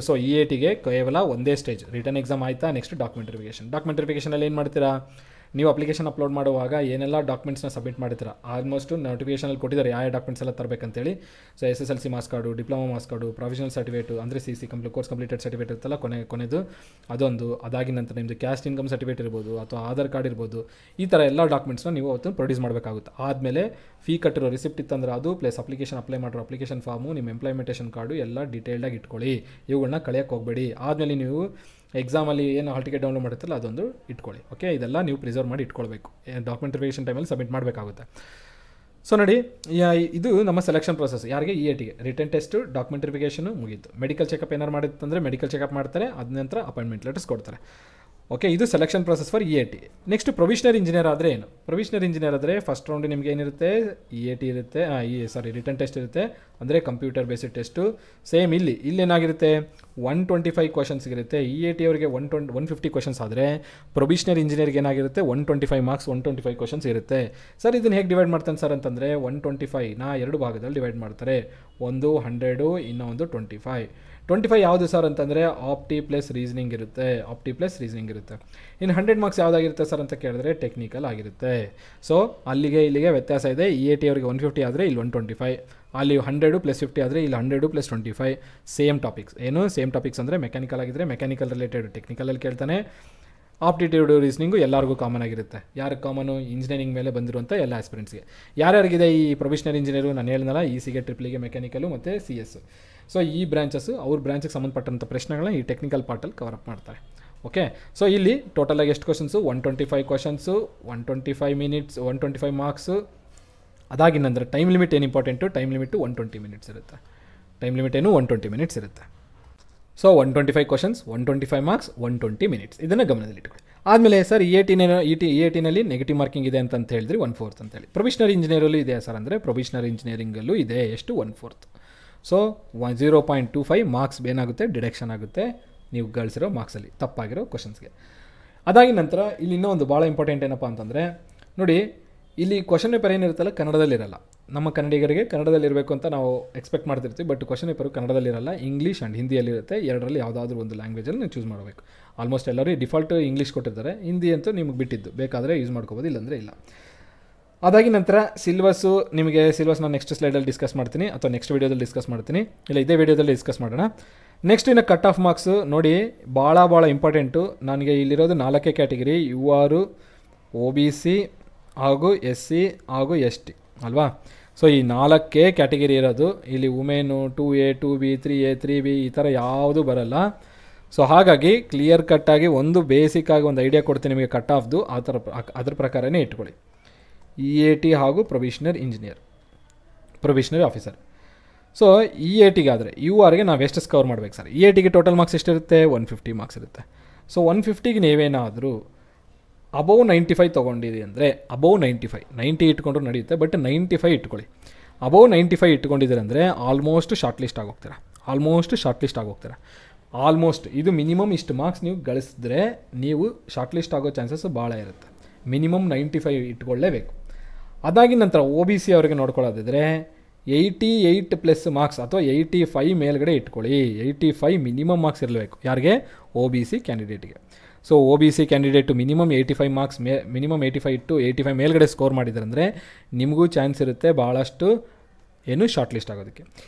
ಸೊ EATಗೆ ಕೇವಲ ಒಂದೇ ಸ್ಟೇಜ್, ರಿಟರ್ನ್ ಎಕ್ಸಾಮ್ ಆಯಿತಾ, ನೆಕ್ಸ್ಟ್ ಡಾಕ್ಯುಮೆಂಟ್ ವೆರಿಫಿಕೇಷನಲ್ಲಿ ಏನು ಮಾಡ್ತೀರಾ, ನೀವು ಅಪ್ಲಿಕೇಶನ್ ಅಪ್ಲೋಡ್ ಮಾಡುವಾಗ ಏನೆಲ್ಲ ಡಾಕ್ಯುಮೆಂಟ್ಸ್ನ ಸಬ್ಮಿಟ್ ಮಾಡ್ತೀರಾ, ಆಲ್ಮೋಸ್ಟ್ ನೋಟಿಫಿಕೇಷನಲ್ಲಿ ಕೊಟ್ಟಿದ್ದಾರೆ ಯಾವ ಡಾಕ್ಯುಮೆಂಟ್ಸ್ ಎಲ್ಲ ತರಬೇಕಂತೇಳಿ. So SSLC marks card, diploma marks card, provisional certificate ಅಂದರೆ CC ಕೋರ್ಸ್ ಕಂಪ್ಲೀಟೆಡ್ ಸರ್ಟಿಫಿಕೇಟ್ ಇರುತ್ತಲ್ಲ ಕೊನೆದು ಅದೊಂದು. ಅದಾಗಿನ ನಂತರ ನಿಮ್ಮದು ಕ್ಯಾಸ್ಟ್ ಇನ್ಕಮ್ ಸರ್ಟಿಫಿಕೇಟ್ ಇರ್ಬೋದು ಅಥವಾ ಆಧಾರ್ ಕಾರ್ಡ್ ಇರ್ಬೋದು. ಈ ಥರ ಎಲ್ಲ ಡಾಕ್ಯುಮೆಂಟ್ಸ್ನ ನೀವು ಅವತ್ತು ಪ್ರೊಡ್ಯೂಸ್ ಮಾಡಬೇಕಾಗುತ್ತೆ. ಆದಮೇಲೆ ಫೀ ಕಟ್ಟಿರೋ ರಿಸಿಪ್ಟ್ ಇತ್ತಂದ್ರೆ ಅದು, ಪ್ಲಸ್ ಅಪ್ಲಿಕೇಶನ್ ಅಪ್ಲೈ ಮಾಡಿರೋ ಅಪ್ಲಿಕೇಶನ್ ಫಾರ್ಮು, ನಿಮ್ಮ ಎಂಪ್ಲಾಯ್ಮೆಂಟೇಷನ್ ಕಾರ್ಡು ಎಲ್ಲ ಡೀಟೇಲ್ಡಾಗಿ ಇಟ್ಕೊಳ್ಳಿ. ಇವುಗಳನ್ನ ಕಳೆಯೋಕ್ಕೆ ಹೋಗಬೇಡಿ. ಆದಮೇಲೆ ನೀವು ಎಕ್ಸಾಮಲ್ಲಿ ಏನು ಹಾಲ್ ಟಿಕೆಟ್ ಡೌನ್ಲೋಡ್ ಮಾಡುತ್ತಲ್ಲ ಅದೊಂದು ಇಟ್ಕೊಳ್ಳಿ. ಓಕೆ, ಇದೆಲ್ಲ ನೀವು ಪ್ರಿಸರ್ವ್ ಮಾಡಿ ಇಟ್ಕೊಳ್ಬೇಕು. ಡಾಕ್ಯುಮೆಂಟ್ ವೆರಿಫಿಕೇಷನ್ ಟೈಮಲ್ಲಿ ಸಬ್ಮಿಟ್ ಮಾಡಬೇಕಾಗುತ್ತೆ. ಸೊ ನೋಡಿ, ಇದು ನಮ್ಮ ಸೆಲೆಕ್ಷನ್ ಪ್ರೊಸೆಸ್. ಯಾರಿಗೆ, EATಗೆ ರಿಟರ್ನ್ ಟೆಸ್ಟು, ಡಾಕ್ಯುಮೆಂಟ್ ವೆರಿಫಿಕೇಷನು ಮುಗೀತು. ಮೆಡಿಕಲ್ ಚೆಕಪ್ ಏನಾರು ಮಾಡಿತ್ತಂದರೆ ಮೆಡಿಕಲ್ ಚೆಕಪ್ ಮಾಡ್ತಾರೆ, ಅದ ನಂತರ ಅಪಾಯಿಂಟ್ಮೆಂಟ್ ಲೆಟರ್ಸ್ ಕೊಡ್ತಾರೆ. ಓಕೆ, ಇದು selection process for EAT. Next ಪ್ರೊವಿಷನರಿ engineer ಆದರೆ ಏನು, ಪ್ರೊವಿಷನರಿ ಇಂಜಿನಿಯರ್ ಆದರೆ ಫಸ್ಟ್ ರೌಂಡ್ ನಿಮಗೆ ಏನಿರುತ್ತೆ, EAT ಇರುತ್ತೆ, ರಿಟರ್ನ್ ಟೆಸ್ಟ್ ಇರುತ್ತೆ, ಅಂದರೆ ಕಂಪ್ಯೂಟರ್ ಬೇಸ್ಡ್ ಟೆಸ್ಟು. ಸೇಮ್ ಇಲ್ಲಿ ಏನಾಗಿರುತ್ತೆ, 125 ಕ್ವಶನ್ಸ್ ಇರುತ್ತೆ. EAT ಅವರಿಗೆ 150 ಕ್ವಶನ್ಸ್ ಆದರೆ ಪ್ರೊವಿಷನರಿ ಇಂಜಿನಿಯರ್ಗೆ ಏನಾಗಿರುತ್ತೆ, 125 ಮಾರ್ಕ್ಸ್, 125 ಕ್ವಶನ್ಸ್ ಇರುತ್ತೆ. ಸರ್ ಇದನ್ನು ಹೇಗೆ ಡಿವೈಡ್ ಮಾಡ್ತಾನೆ ಸರ್ ಅಂತಂದರೆ, 125ನ 2 ಭಾಗದಲ್ಲಿ ಡಿವೈಡ್ ಮಾಡ್ತಾರೆ. ಒಂದು 100, ಇನ್ನೊಂದು 25 ಯಾವುದು ಸರ್ ಅಂತಂದರೆ ಆಪ್ಟಿ ಪ್ಲಸ್ ರೀಸನಿಂಗ್ ಇರುತ್ತೆ. ಇನ್ನು 100 ಮಾರ್ಕ್ಸ್ ಯಾವುದಾಗಿರುತ್ತೆ ಸರ್ ಅಂತ ಕೇಳಿದ್ರೆ ಟೆಕ್ನಿಕಲ್ ಆಗಿರುತ್ತೆ. ಸೊ ಅಲ್ಲಿಗೆ ಇಲ್ಲಿಗೆ ವ್ಯತ್ಯಾಸ ಇದೆ. EAT ಅವರಿಗೆ 150 ಆದರೆ ಇಲ್ಲಿ 125, ಅಲ್ಲಿ 100 + 50 ಆದರೆ ಇಲ್ಲಿ 100 + 25. ಸೇಮ್ ಟಾಪಿಕ್ಸ್ ಅಂದರೆ ಮೆಕ್ಯಾನಿಕಲ್ ಆಗಿದ್ದರೆ ಮೆಕ್ಯಾನಿಕಲ್ ರಿಲೇಟೆಡ್ ಟೆಕ್ನಿಕಲಲ್ಲಿ ಕೇಳ್ತಾನೆ. ಆಪ್ಟಿಟ್ಯೂಡ್ ರೀಸನಿಂಗು ಎಲ್ಲರಿಗೂ ಕಾಮನ್ ಆಗಿರುತ್ತೆ. ಯಾರಿಗೆ ಕಾಮನು, ಇಂಜಿನಿಯರಿಂಗ್ ಮೇಲೆ ಬಂದಿರುವಂಥ ಎಲ್ಲ ಆಸ್ಪಿರೆಂಟ್ಸ್ಗೆ. ಯಾರ್ಯಾರಿಗಿದೆ ಈ ಪ್ರೊವಿಷನರಿ ಇಂಜಿನಿಯರು, ನಾನು ಹೇಳಿದ್ನಲ್ಲ, ECಗೆ, ಟ್ರಿಪ್ಲಿಗೆ, ಮೆಕ್ಯಾನಿಕಲು ಮತ್ತು CS. ಸೊ ಈ ಬ್ರಾಂಚಸ್ಸು ಅವ್ರ ಬ್ರಾಂಚಿಗೆ ಸಂಬಂಧಪಟ್ಟಂಥ ಪ್ರಶ್ನೆಗಳನ್ನ ಈ ಟೆಕ್ನಿಕಲ್ ಪಾರ್ಟಲ್ಲಿ ಕವರ್ ಅಪ್ ಮಾಡ್ತಾರೆ. ಓಕೆ, ಸೊ ಇಲ್ಲಿ ಟೋಟಲಾಗಿ ಎಷ್ಟು ಕ್ವಶನ್ಸು, 125 ಕ್ವಶನ್ಸು, 125 ಮಿನಿಟ್ಸ್, 125 ಮಾರ್ಕ್ಸು. ಅದಾಗಿನ ನಂತರ ಟೈಮ್ ಲಿಮಿಟ್ ಏನು ಇಂಪಾರ್ಟೆಂಟು, ಟೈಮ್ ಲಿಮಿಟು 120 ಮಿನಿಟ್ಸ್ ಇರುತ್ತೆ. 120 ಮಿನಿಟ್ಸ್ ಇರುತ್ತೆ. So 125 questions, 125 marks, 120 minutes. ಇದನ್ನು ಗಮನದಲ್ಲಿಟ್ಕೊಳ್ಳಿ. ಆದಮೇಲೆ ಸರ್ EATನಲ್ಲಿ ನೆಗೆಟಿವ್ ಮಾರ್ಕಿಂಗ್ ಇದೆ ಅಂತ ಹೇಳಿದ್ರಿ, 1/4 ಅಂತೇಳಿ. ಪ್ರೊವಿಷನರಿ ಇಂಜಿನಿಯರಲ್ಲೂ ಇದೆ ಸರ್ ಅಂದರೆ ಪ್ರೊವಿಷನರಿ ಇಂಜಿನಿಯರಿಂಗಲ್ಲೂ ಇದೆ. ಎಷ್ಟು, 1/4. ಸೊ 0.25 ಮಾರ್ಕ್ಸ್ ಏನಾಗುತ್ತೆ, ಡಿಡಕ್ಷನ್ ಆಗುತ್ತೆ ನೀವು ಗಳಿಸಿರೋ ಮಾರ್ಕ್ಸಲ್ಲಿ ತಪ್ಪಾಗಿರೋ ಕ್ವಶನ್ಸ್ಗೆ. ಅದಾಗಿನ ನಂತರ ಇಲ್ಲಿ ಇನ್ನೂ ಒಂದು ಭಾಳ ಇಂಪಾರ್ಟೆಂಟ್ ಏನಪ್ಪ ಅಂತಂದರೆ ನೋಡಿ, ಇಲ್ಲಿ ಕ್ವಶನ್ ಪೇಪರ್ ಏನಿರುತ್ತಲ್ಲ ಕನ್ನಡದಲ್ಲಿರಲ್ಲ. ನಮ್ಮ ಕನ್ನಡಿಗರಿಗೆ ಕನ್ನಡದಲ್ಲಿರಬೇಕು ಅಂತ ನಾವು ಎಕ್ಸ್ಪೆಕ್ಟ್ ಮಾಡ್ತಿರ್ತೀವಿ, ಬಟ್ ಕ್ವಶನ್ ಪೇಪರು ಕನ್ನಡದಲ್ಲಿರಲ್ಲ, ಇಂಗ್ಲೀಷ್ ಆ್ಯಂಡ್ ಹಿಂದಿಯಲ್ಲಿರುತ್ತೆ. ಎರಡರಲ್ಲಿ ಯಾವುದಾದ್ರೂ ಒಂದು ಲ್ಯಾಂಗ್ವೇಜಲ್ಲಿ ನೀವು ಚೂಸ್ ಮಾಡಬೇಕು. ಆಲ್ಮೋಸ್ಟ್ ಎಲ್ಲರೂ ಡಿಫಾಲ್ಟ್ ಇಂಗ್ಲೀಷ್ ಕೊಟ್ಟಿರ್ತಾರೆ, ಹಿಂದಿ ಅಂತೂ ನಿಮಗೆ ಬಿಟ್ಟಿದ್ದು, ಬೇಕಾದರೆ ಯೂಸ್ ಮಾಡ್ಕೋಬೋದು, ಇಲ್ಲಾಂದರೆ ಇಲ್ಲ. ಅದಾಗಿ ನಂತರ ಸಿಲೆಬಸ್ ನಾನು ನೆಕ್ಸ್ಟ್ ಸ್ಲೈಡಲ್ಲಿ ಡಿಸ್ಕಸ್ ಮಾಡ್ತೀನಿ ಅಥವಾ ನೆಕ್ಸ್ಟ್ ವೀಡಿಯೋದಲ್ಲಿ ಡಿಸ್ಕಸ್ ಮಾಡ್ತೀನಿ, ಇಲ್ಲ ಇದೇ ವೀಡಿಯೋದಲ್ಲಿ ಡಿಸ್ಕಸ್ ಮಾಡೋಣ. ನೆಕ್ಸ್ಟ್ ಇನ್ನು ಕಟ್ ಆಫ್ ಮಾರ್ಕ್ಸು ನೋಡಿ, ಭಾಳ ಇಂಪಾರ್ಟೆಂಟು. ನನಗೆ ಇಲ್ಲಿರೋದು 4 ಕ್ಯಾಟಗಿರಿ, UR, OBC ಹಾಗೂ SC ಹಾಗೂ ST ಅಲ್ವಾ. ಸೊ ಈ 4 ಕ್ಯಾಟಗಿರಿ ಇರೋದು. ಇಲ್ಲಿ women 2A 2B 3A 3B ಈ ಥರ ಯಾವುದೂ ಬರಲ್ಲ. ಸೊ ಹಾಗಾಗಿ ಕ್ಲಿಯರ್ ಕಟ್ಟಾಗಿ ಒಂದು ಬೇಸಿಕ್ಕಾಗಿ ಒಂದು ಐಡಿಯಾ ಕೊಡ್ತೀನಿ ನಿಮಗೆ ಕಟ್ ಆಫ್ದು. ಅದ್ರ ಪ್ರಕಾರನೇ ಇಟ್ಕೊಳ್ಳಿ. EAT ಹಾಗೂ ಪ್ರೊವಿಷನರಿ ಆಫೀಸರ್. ಸೊ EATಗಾದರೆ URಗೆ ನಾವು ಎಷ್ಟು ಸ್ಕೋರ್ ಮಾಡಬೇಕು ಸರ್? EATಗೆ ಟೋಟಲ್ ಮಾರ್ಕ್ಸ್ ಎಷ್ಟಿರುತ್ತೆ? 150 ಮಾರ್ಕ್ಸ್ ಇರುತ್ತೆ. ಸೊ 150ಗೆ ನೀವೇನಾದರೂ ಅಬೌವ್ 95 ತೊಗೊಂಡಿರಿ ಅಂದರೆ ಅಬೌವ್ 90 ಇಟ್ಕೊಂಡ್ರು ನಡೆಯುತ್ತೆ, ಬಟ್ 95 ಇಟ್ಕೊಳ್ಳಿ. ಅಬೌವ್ 95 ಇಟ್ಕೊಂಡಿದ್ದೀರ ಅಂದರೆ ಆಲ್ಮೋಸ್ಟ್ ಶಾರ್ಟ್ ಲಿಸ್ಟ್ ಆಗೋಗ್ತೀರಾ. ಆಲ್ಮೋಸ್ಟ್ ಇದು ಮಿನಿಮಮ್ ಇಷ್ಟು ಮಾರ್ಕ್ಸ್ ನೀವು ಗಳಿಸಿದ್ರೆ ನೀವು ಶಾರ್ಟ್ ಲಿಸ್ಟ್ ಆಗೋ ಚಾನ್ಸಸ್ ಭಾಳ ಇರುತ್ತೆ. ಮಿನಿಮಮ್ 95 ಇಟ್ಕೊಳ್ಳೇಬೇಕು. ಅದಾಗಿನ ನಂತರ OBC ಅವರಿಗೆ ನೋಡ್ಕೊಳ್ಳೋದಿದ್ರೆ 88 ಪ್ಲಸ್ ಮಾರ್ಕ್ಸ್ ಅಥವಾ 85 ಮೇಲ್ಗಡೆ ಇಟ್ಕೊಳ್ಳಿ. 85 ಮಿನಿಮಮ್ ಮಾರ್ಕ್ಸ್ ಇರಬೇಕು. ಯಾರಿಗೆ? OBC ಕ್ಯಾಂಡಿಡೇಟ್ಗೆ. So OBC candidate minimum 85 marks minimum 85 to 85 ಮೇಲ್ಗಡೆ ಸ್ಕೋರ್ ಮಾಡಿದ್ದಾರೆ ಅಂದರೆ ನಿಮಗೂ ಚಾನ್ಸ್ ಇರುತ್ತೆ ಭಾಳಷ್ಟು ಶಾರ್ಟ್ ಲಿಸ್ಟ್ ಆಗೋದಕ್ಕೆ.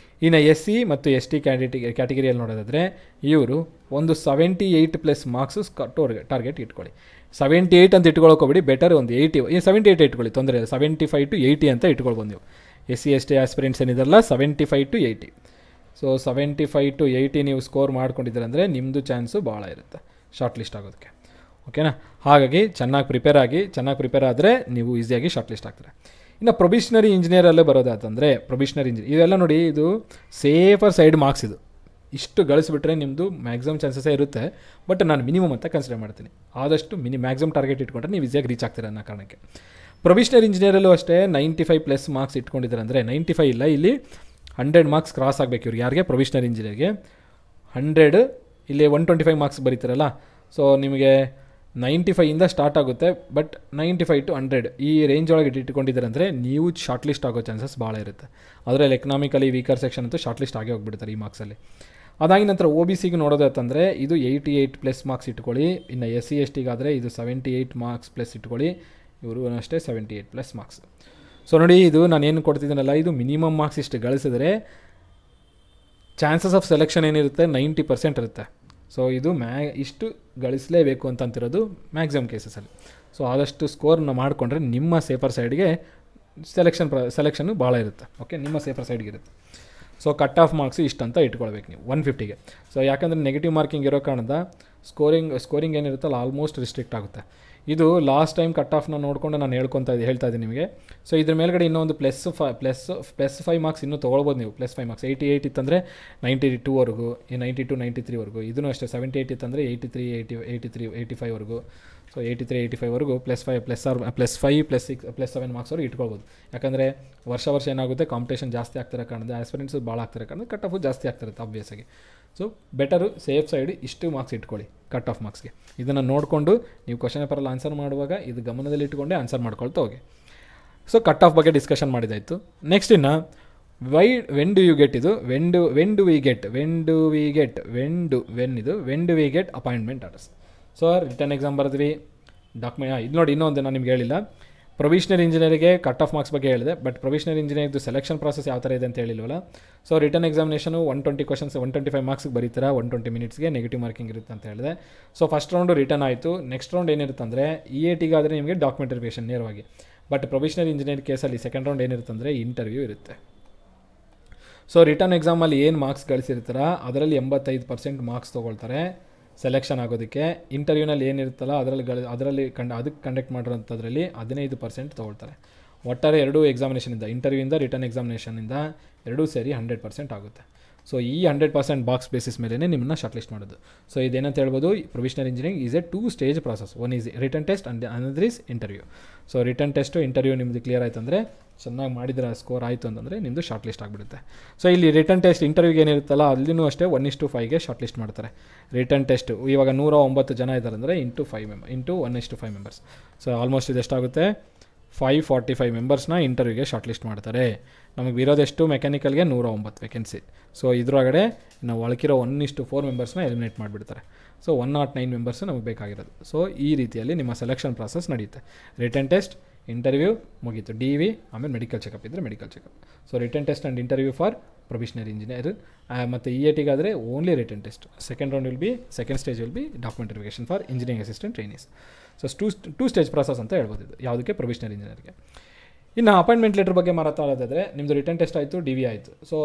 ಇನ್ನು SC ಮತ್ತು ST ಕ್ಯಾಟಗರಿಯಲ್ಲಿ ನೋಡೋದಾದರೆ ಇವರು ಒಂದು 78 ಪ್ಲಸ್ ಮಾರ್ಕ್ಸು ಟಾರ್ಗೆಟ್ ಇಟ್ಕೊಳ್ಳಿ. 78 ಅಂತ ಇಟ್ಕೊಳ್ಳೋಕೆ ಹೋಗ್ಬಿಡಿ, ಬೆಟರ್ ಒಂದು 80 78 ಇಟ್ಕೊಳ್ಳಿ, ತೊಂದರೆ ಇಲ್ಲ. 75 ಟು 80 ಅಂತ ಇಟ್ಕೊಳ್ಬೋದು ನೀವು. SC ST ಆಸ್ಪಿರೆಂಟ್ಸ್ ಏನಿದಾರಲ್ಲ 75 ಟು 80. ಸೊ 75 ಟು 80 ನೀವು ಸ್ಕೋರ್ ಮಾಡ್ಕೊಂಡಿದ್ದೀರ ಅಂದರೆ ನಿಮ್ಮದು ಚಾನ್ಸು ಭಾಳ ಇರುತ್ತೆ ಶಾರ್ಟ್ ಲಿಸ್ಟ್ ಆಗೋದಕ್ಕೆ. ಓಕೆನಾ? ಹಾಗಾಗಿ ಚೆನ್ನಾಗಿ ಪ್ರಿಪೇರ್ ಆದರೆ ನೀವು ಈಸಿಯಾಗಿ ಶಾರ್ಟ್ ಲಿಸ್ಟ್ ಆಗ್ತಾರೆ. ಇನ್ನು ಪ್ರೊಬಿಷನರಿ ಇಂಜಿನಿಯರಲ್ಲೇ ಬರೋದಾತಂದರೆ ಪ್ರೊಬಿಷನರಿ ಇಂಜಿನಿಯರ್ ಇವೆಲ್ಲ ನೋಡಿ, ಇದು ಸೇಫರ್ ಸೈಡ್ ಮಾರ್ಕ್ಸ್. ಇದು ಇಷ್ಟು ಗಳಿಸ್ಬಿಟ್ರೆ ನಿಮ್ಮದು ಮ್ಯಾಕ್ಸಿಮಮ್ ಚಾನ್ಸಸ್ಸೇ ಇರುತ್ತೆ. ಬಟ್ ನಾನು ಮಿನಿಮಮ್ ಅಂತ ಕನ್ಸಿಡರ್ ಮಾಡ್ತೀನಿ. ಆದಷ್ಟು ಮ್ಯಾಕ್ಸಿಮಮ್ ಟಾರ್ಗೆಟ್ ಇಟ್ಕೊಂಡ್ರೆ ನೀವು ಈಸಿಯಾಗಿ ರೀಚ್ ಆಗ್ತೀರ ಅನ್ನೋ ಕಾರಣಕ್ಕೆ. ಪ್ರೊಬಿಷನರಿ ಇಂಜಿನಿಯರಲ್ಲೂ ಅಷ್ಟೇ 95 ಪ್ಲಸ್ ಮಾರ್ಕ್ಸ್ ಇಟ್ಕೊಂಡಿದ್ದಾರೆ ಅಂದರೆ 95 ಇಲ್ಲ, ಇಲ್ಲಿ 100 ಮಾರ್ಕ್ಸ್ ಕ್ರಾಸ್ ಆಗಬೇಕು ಇವ್ರಿಗೆ. ಯಾರಿಗೆ? ಪ್ರೊಬಿಷನರಿ ಇಂಜಿನಿಯರ್ಗೆ 100, ಇಲ್ಲಿ 125 ಮಾರ್ಕ್ಸ್ ಬರೀತಾರಲ್ಲ. ಸೊ ನಿಮಗೆ 95ಇಂದ ಸ್ಟಾರ್ಟ್ ಆಗುತ್ತೆ, ಬಟ್ 95 ಟು 100 ಈ ರೇಂಜ್ ಒಳಗೆ ಇಟ್ಕೊಂಡಿದ್ದಾರೆ ಅಂದರೆ ನೀವು ಶಾರ್ಟ್ ಲಿಸ್ಟ್ ಆಗೋ ಚಾನ್ಸಸ್ ಭಾಳ ಇರುತ್ತೆ. ಅದರಲ್ಲಿ ಎಕನಾಮಿಕಲಿ ವೀಕರ್ ಸೆಕ್ಷನ್ ಅಂತೂ ಶಾರ್ಟ್ ಲಿಸ್ಟ್ ಆಗೇ ಹೋಗ್ಬಿಡ್ತಾರೆ ಈ ಮಾರ್ಕ್ಸಲ್ಲಿ. ಅದಾಗಿ ನಂತರ OBCಗೆ ನೋಡೋದಂತಂದರೆ ಇದು 88 ಪ್ಲಸ್ ಮಾರ್ಕ್ಸ್ ಇಟ್ಕೊಳ್ಳಿ. ಇನ್ನು SC STಗಾದರೆ ಇದು 78 ಮಾರ್ಕ್ಸ್ ಪ್ಲಸ್ ಇಟ್ಕೊಳ್ಳಿ. ಇವರು ಅಷ್ಟೇ 78 ಪ್ಲಸ್ ಮಾರ್ಕ್ಸ್. ಸೊ ನೋಡಿ, ಇದು ನಾನು ಏನು ಕೊಡ್ತಿದ್ದೀನಲ್ಲ, ಇದು ಮಿನಿಮಮ್ ಮಾರ್ಕ್ಸ್ ಇಷ್ಟು ಗಳಿಸಿದ್ರೆ ಚಾನ್ಸಸ್ ಆಫ್ ಸೆಲೆಕ್ಷನ್ ಏನಿರುತ್ತೆ 90% ಇರುತ್ತೆ. ಸೊ ಇದು ಇಷ್ಟು ಗಳಿಸಲೇಬೇಕು ಅಂತಂತಿರೋದು ಮ್ಯಾಕ್ಸಿಮಮ್ ಕೇಸಸಲ್ಲಿ. ಸೊ ಆದಷ್ಟು ಸ್ಕೋರ್ನ ಮಾಡಿಕೊಂಡ್ರೆ ನಿಮ್ಮ ಸೇಫರ್ ಸೈಡ್ಗೆ ಸೆಲೆಕ್ಷನ್ನು ಭಾಳ ಇರುತ್ತೆ. ಓಕೆ, ನಿಮ್ಮ ಸೇಫರ್ ಸೈಡ್ಗೆ ಇರುತ್ತೆ. ಸೊ ಕಟ್ ಆಫ್ ಮಾರ್ಕ್ಸ್ ಇಷ್ಟು ಅಂತ ಇಟ್ಕೊಳ್ಬೇಕು ನೀವು 150ಗೆ. ಸೊ ಯಾಕಂದರೆ ನೆಗೆಟಿವ್ ಮಾರ್ಕಿಂಗ್ ಇರೋ ಕಾರಣದ ಸ್ಕೋರಿಂಗ್ ಏನಿರುತ್ತಲ್ಲ ಆಲ್ಮೋಸ್ಟ್ ರಿಸ್ಟ್ರಿಕ್ಟ್ ಆಗುತ್ತೆ. ಇದು ಲಾಸ್ಟ್ ಟೈಮ್ ಕಟ್ ಆಫ್ನ ನೋಡಿಕೊಂಡು ನಾನು ಹೇಳ್ತಾ ಇದ್ದೀನಿ ನಿಮಗೆ. ಸೊ ಇದ್ರ ಮೇಲ್ಗಡೆ ಇನ್ನೊಂದು ಪ್ಲಸ್ 5 ಮಾರ್ಕ್ಸ್ ಇನ್ನೂ ತೊಗೊಳ್ಬೋದು ನೀವು. ಪ್ಲಸ್ 5 ಮಾರ್ಕ್ಸ್ 88 ಇತ್ತಂದರೆ 92ವರೆಗೂ, 92 93ವರೆಗೂ. ಇದೂ ಅಷ್ಟೇ 78 ಇತ್ತಂದರೆ 83 85ವರೆಗೂ. ಸೊ 83 85ವರೆಗೂ +5 +7 ಮಾರ್ಕ್ಸ್ವರೆಗೂ ಇಟ್ಕೊಳ್ಬೋದು. ಯಾಕಂದರೆ ವರ್ಷ ಏನಾಗುತ್ತೆ, ಕಾಂಪಿಟೇಷನ್ ಜಾಸ್ತಿ ಆಗ್ತಿರೋ ಕಾರಣದ ಆಸ್ಪಿರೆಂಟ್ಸ್ ಭಾಳ ಆಗ್ತಿರೋ ಕಾರಣದ ಕಟ್ ಆಫು ಜಾಸ್ತಿ ಆಗ್ತಿರುತ್ತೆ ಆಬ್ವಿಯಸ್ಸಾಗಿ. ಸೊ ಬೆಟರು ಸೇಫ್ ಸೈಡ್ ಇಷ್ಟು ಮಾರ್ಕ್ಸ್ ಇಟ್ಕೊಳ್ಳಿ ಕಟ್ ಆಫ್ ಮಾರ್ಕ್ಸ್ಗೆ. ಇದನ್ನು ನೋಡಿಕೊಂಡು ನೀವು ಕ್ವಶನ್ ಪೇಪರಲ್ಲಿ ಆನ್ಸರ್ ಮಾಡುವಾಗ ಇದು ಗಮನದಲ್ಲಿ ಇಟ್ಕೊಂಡೆ ಆನ್ಸರ್ ಮಾಡ್ಕೊಳ್ತಾ ಹೋಗಿ. ಸೊ ಕಟ್ ಆಫ್ ಬಗ್ಗೆ ಡಿಸ್ಕಷನ್ ಮಾಡಿದಾಯಿತು. ನೆಕ್ಸ್ಟ್ ಇನ್ನು when do we get appointment orders. So written exam ಬರೆದ್ವಿ, ಡಾಕ್ಯುಮೆಂಟ್ ಇದು ನೋಡಿ. ಇನ್ನೊಂದು ನಾನು ನಿಮ್ಗೆ ಹೇಳಿಲ್ಲ, ಪ್ರೊವಿಷನರಿ ಇಂಜಿನಿಯರಿಗೆ ಕಟ್ ಆಫ್ ಮಾರ್ಕ್ಸ್ ಬಗ್ಗೆ ಹೇಳಿದೆ, ಬಟ್ ಪ್ರೊವಿಷನರಿ ಇಂಜಿನಿಯರ್ದು ಸೆಲೆಕ್ಷನ್ ಪ್ರಾಸೆಸ್ ಯಾವ ಥರ ಇದೆ ಅಂತ ಹೇಳಿಲ್ವಲ್ಲ. ಸೊ ರಿಟರ್ನ್ ಎಕ್ಸಾಮಿನೇಷನು 120 ಕ್ವಶನ್ಸ್ 125 ಮಾರ್ಕ್ಸ್ಗೆ ಬರೀತೀರಾ, 120 ಮಿನಿಟ್ಸ್ಗೆ ನೆಗೆಟಿವ್ ಮಾರ್ಕಿಂಗ್ ಇರುತ್ತೆ ಅಂತ ಹೇಳಿದೆ. ಸೊ ಫಸ್ಟ್ ರೌಂಡು ರಿಟರ್ನ್ ಆಯಿತು. ನೆಕ್ಸ್ಟ್ ರೌಂಡ್ ಏನಿರುತ್ತೆ ಅಂದರೆ EATಗಾದರೆ ನಿಮಗೆ ಡಾಕ್ಯುಮೆಂಟ್ ವೆರಿಫಿಕೇಷನ್ ನೇರವಾಗಿ. ಬಟ್ ಪ್ರೊವಿಷನರಿ ಇಂಜಿನಿಯರ್ ಕೇಸಲ್ಲಿ ಸೆಕೆಂಡ್ ರೌಂಡ್ ಏನಿರುತ್ತೆ ಅಂದರೆ ಇಂಟರ್ವ್ಯೂ ಇರುತ್ತೆ. ಸೊ ರಿಟರ್ನ್ ಎಕ್ಸಾಮಲ್ಲಿ ಏನು ಮಾರ್ಕ್ಸ್ ಗಳಿಸಿರ್ತಾರ ಅದರಲ್ಲಿ 85% ಮಾರ್ಕ್ಸ್ ತೊಗೊಳ್ತಾರೆ ಸೆಲೆಕ್ಷನ್ ಆಗೋದಕ್ಕೆ. ಇಂಟರ್ವ್ಯೂನಲ್ಲಿ ಏನಿರುತ್ತಲ್ಲ ಅದರಲ್ಲಿ ಅದಕ್ಕೆ ಕಂಡಕ್ಟ್ ಮಾಡಿರೋಂಥದ್ರಲ್ಲಿ 15% ತೊಗೊಳ್ತಾರೆ. ಒಟ್ಟಾರೆ ಎರಡೂ ಎಕ್ಸಾಮಿನೇಷನಿಂದ, ಇಂಟರ್ವ್ಯೂಯಿಂದ ರಿಟರ್ನ್ ಎಕ್ಸಾಮಿನೇಷನಿಂದ ಎರಡೂ ಸೇರಿ 100% ಆಗುತ್ತೆ. ಸೊ ಈ 100% ಬಾಕ್ಸ್ ಬೇಸಿಸ್ ಮೇಲೇ ನಿಮ್ಮನ್ನ ಶಾರ್ಟ್ ಲಿಸ್ಟ್ ಮಾಡೋದು. ಸೊ ಇದೇನಂತ ಹೇಳ್ಬೋದು, provisionary engineering is a 2 stage process. One is written test and another is interview. So written test interview ನಿಮ್ಮದು ಕ್ಲಿಯರ್ ಆಯಿತು ಅಂದರೆ, ಚೆನ್ನಾಗಿ ಮಾಡಿದ್ರೆ ಸ್ಕೋರ್ ಆಯಿತು ಅಂತಂದರೆ ನಿಮ್ಮದು ಶಾರ್ಟ್ ಲಿಸ್ಟ್ ಆಗಿಬಿಡುತ್ತೆ. ಸೊ ಇಲ್ಲಿ ರಿಟರ್ನ್ ಟೆಸ್ಟ್ ಇಂಟರ್ವ್ಯೂಗೆ ಏನಿರುತ್ತಲ್ಲ ಅಲ್ಲಿನೂ ಅಷ್ಟೇ 1:5ಗೆ ಶಾರ್ಟ್ ಲಿಸ್ಟ್ ಮಾಡ್ತಾರೆ. ರಿಟರ್ನ್ ಟೆಸ್ಟ್ ಇವಾಗ 109 ಜನ ಇದ್ದಾರೆ ಅಂದರೆ ಇಂಟು 1:5 ಮೆಂಬರ್ಸ್. ಸೊ ಆಲ್ಮೋಸ್ಟ್ ಇದೆಷ್ಟಾಗುತ್ತೆ, 545 ಮೆಂಬರ್ಸ್ನ ಇಂಟರ್ವ್ಯೂಗೆ ಶಾರ್ಟ್ ಲಿಸ್ಟ್ ಮಾಡ್ತಾರೆ. ನಮಗೆ ಇರೋದೆಷ್ಟು ಮೆಕ್ಯಾನಿಕಲ್ಗೆ 109 ವೇಕೆನ್ಸಿ. ಸೊ ಇದರೊಳಗಡೆ ನಾವು ಒಳಕಿರೋ 1:4 ಮೆಂಬರ್ಸ್ನ ಎಲಿಮಿನೇಟ್ ಮಾಡಿಬಿಡ್ತಾರೆ. ಸೊ 109 ಮೆಂಬರ್ಸು ನಮಗೆ ಬೇಕಾಗಿರೋದು. ಸೊ ಈ ರೀತಿಯಲ್ಲಿ ನಿಮ್ಮ ಸೆಲೆಕ್ಷನ್ ಪ್ರಾಸೆಸ್ ನಡೆಯುತ್ತೆ. ರಿಟರ್ನ್ ಟೆಸ್ಟ್, ಇಂಟರ್ವ್ಯೂ ಮುಗೀತು, DV, ಆಮೇಲೆ ಮೆಡಿಕಲ್ ಚೆಕಪ್ ಇದ್ದರೆ medical checkup. So written test and interview for provisionary engineer. ಮತ್ತು EATಗಾದರೆ only written test. Second stage will be document verification for engineering assistant trainees. So two stage process ಅಂತ ಹೇಳ್ಬೋದು ಇದು ಯಾವುದಕ್ಕೆ, ಪ್ರೊವಿಷನರಿ ಇಂಜಿನಿಯರ್ಗೆ. ಇನ್ನು ಅಪಾಯಿಂಟ್ಮೆಂಟ್ ಲೆಟರ್ ಬಗ್ಗೆ ಮಾತಾಡೋದಾದರೆ ನಿಮ್ಮದು ರಿಟರ್ನ್ ಟೆಸ್ಟ್ ಆಯಿತು, DV ಆಯಿತು. ಸೊ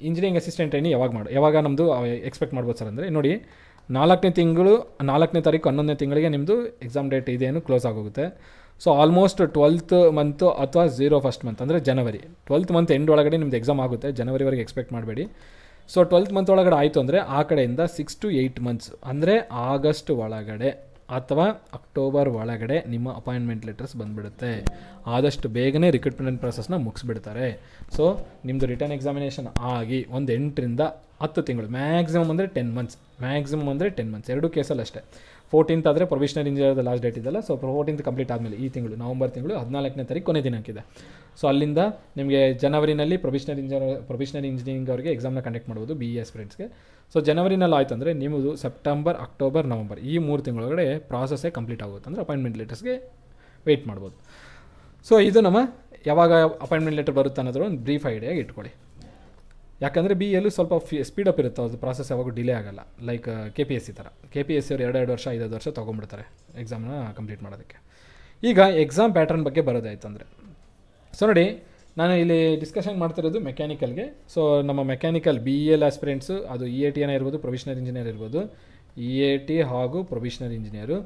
ಇಂಜಿನಿಯರಿಂಗ್ ಅಸಿಸ್ಟೆಂಟ್ ಟ್ರೈನಿ ಯಾವಾಗ ನಮ್ಮದು ಎಕ್ಸ್ಪೆಕ್ಟ್ ಮಾಡ್ಬೋದು ಸರ್ ಅಂದರೆ, ನೋಡಿ 4ನೇ ತಾರೀಕು 11ನೇ ತಿಂಗಳಿಗೆ ನಿಮ್ಮದು ಎಕ್ಸಾಮ್ ಡೇಟ್ ಇದೇನು ಕ್ಲೋಸ್ ಆಗೋಗುತ್ತೆ. ಸೊ ಆಲ್ಮೋಸ್ಟ್ 12th ಮಂತು ಅಥವಾ 1st ಮಂತ್ ಅಂದರೆ ಜನವರಿ, 12th ಮಂತ್ ಎಂಡ್ ಒಳಗಡೆ ನಿಮ್ಮದು ಎಕ್ಸಾಮ್ ಆಗುತ್ತೆ. ಜನವರಿವರೆಗೆ ಎಕ್ಸ್ಪೆಕ್ಟ್ ಮಾಡಬೇಡಿ. ಸೊ 12th ಮಂತ್ ಒಳಗಡೆ ಆಯಿತು ಅಂದರೆ ಆ ಕಡೆಯಿಂದ 6 to 8 ಮಂತ್ಸ್ ಅಂದರೆ ಆಗಸ್ಟ್ ಒಳಗಡೆ ಅಥವಾ ಅಕ್ಟೋಬರ್ ಒಳಗಡೆ ನಿಮ್ಮ ಅಪಾಯಿಂಟ್ಮೆಂಟ್ ಲೆಟರ್ಸ್ ಬಂದುಬಿಡುತ್ತೆ. ಆದಷ್ಟು ಬೇಗನೆ ರಿಕ್ರೂಟ್ಮೆಂಟ್ ಪ್ರೊಸೆಸ್ನ ಮುಗಿಸ್ಬಿಡ್ತಾರೆ. ಸೊ ನಿಮ್ಮದು ರಿಟರ್ನ್ ಎಕ್ಸಾಮಿನೇಷನ್ ಆಗಿ ಒಂದು 8 ರಿಂದ 10 ತಿಂಗಳು, ಮ್ಯಾಕ್ಸಿಮಮ್ ಅಂದರೆ 10 ಮಂತ್ಸ್, ಎರಡೂ ಕೇಸಲ್ಲಿ ಅಷ್ಟೇ. 14th ಆದರೆ ಪ್ರೊವಿಷನಲ್ ಇಂಜಿನಿಯರ್ದು ಲಾಸ್ಟ್ ಡೇಟ್ ಇದೆಲ್ಲ. ಸೊ 14th ಕಂಪ್ಲೀಟ್ ಆದಮೇಲೆ ಈ ತಿಂಗಳು ನವಂಬರ್ ತಿಂಗಳು 14ನೇ ತಾರೀಕು ಕೊನೆ ದಿನಾಂಕಿದೆ. ಸೊ ಅಲ್ಲಿಂದ ನಿಮಗೆ ಜನವರಿನಲ್ಲಿ ಪ್ರೊವಿಷನಲ್ ಇಂಜಿನಿಯರಿಂಗ್ ಅವರಿಗೆ ಎಕ್ಸಾಮ್ನ ಕಂಡಕ್ಟ್ ಮಾಡ್ಬೋದು BE ಆಸ್ಪಿರೆಂಟ್ಸ್ಗೆ. ಸೊ ಜನವರಿನಲ್ಲಿ ಆಯಿತು ಅಂದರೆ ನಿಮ್ಮದು ಸೆಪ್ಟೆಂಬರ್, ಅಕ್ಟೋಬರ್, ನವಂಬರ್ ಈ 3 ತಿಂಗಳೊಳಗಡೆ ಪ್ರಾಸೆಸ್ಸೇ ಕಂಪ್ಲೀಟ್ ಆಗುತ್ತೆ. ಅಂದರೆ ಅಪಾಯಿಂಟ್ಮೆಂಟ್ ಲೆಟರ್ಸ್ಗೆ ವೆಯ್ಟ್ ಮಾಡ್ಬೋದು. ಸೊ ಇದು ನಮ್ಮ ಯಾವಾಗ ಅಪಾಯಿಂಟ್ಮೆಂಟ್ ಲೆಟರ್ ಬರುತ್ತೆ ಅನ್ನೋದ್ರ ಒಂದು ಬ್ರೀಫ್ ಐಡಿಯಾಗಿ ಇಟ್ಕೊಳ್ಳಿ. ಯಾಕಂದರೆ BEಯಲ್ಲೂ ಸ್ವಲ್ಪ ಸ್ಪೀಡಪ್ ಇರುತ್ತೆ, ಅದು ಪ್ರಾಸೆಸ್ ಯಾವಾಗೂ ಡಿಲೇ ಆಗೋಲ್ಲ. ಲೈಕ್ KPSC ಥರ. KPSC ಅವರು 2 ವರ್ಷ 5 ವರ್ಷ ತೊಗೊಂಡ್ಬಿಡ್ತಾರೆ ಎಕ್ಸಾಮ್ನ ಕಂಪ್ಲೀಟ್ ಮಾಡೋದಕ್ಕೆ. ಈಗ ಎಕ್ಸಾಮ್ ಪ್ಯಾಟರ್ನ್ ಬಗ್ಗೆ ಬರೋದಾಯ್ತು ಅಂದರೆ, ಸೊ ನೋಡಿ ನಾನು ಇಲ್ಲಿ ಡಿಸ್ಕಷನ್ ಮಾಡ್ತಿರೋದು ಮೆಕ್ಯಾನಿಕಲ್ಗೆ. ಸೊ ನಮ್ಮ ಮೆಕ್ಯಾನಿಕಲ್ BEL ಆಸ್ಪಿರೆಂಟ್ಸು ಅದು EAT ಏನೋ ಇರ್ಬೋದು, ಪ್ರೊವಿಷನಲ್ ಇಂಜಿನಿಯರ್ ಇರ್ಬೋದು, EAT ಹಾಗೂ provisional engineer.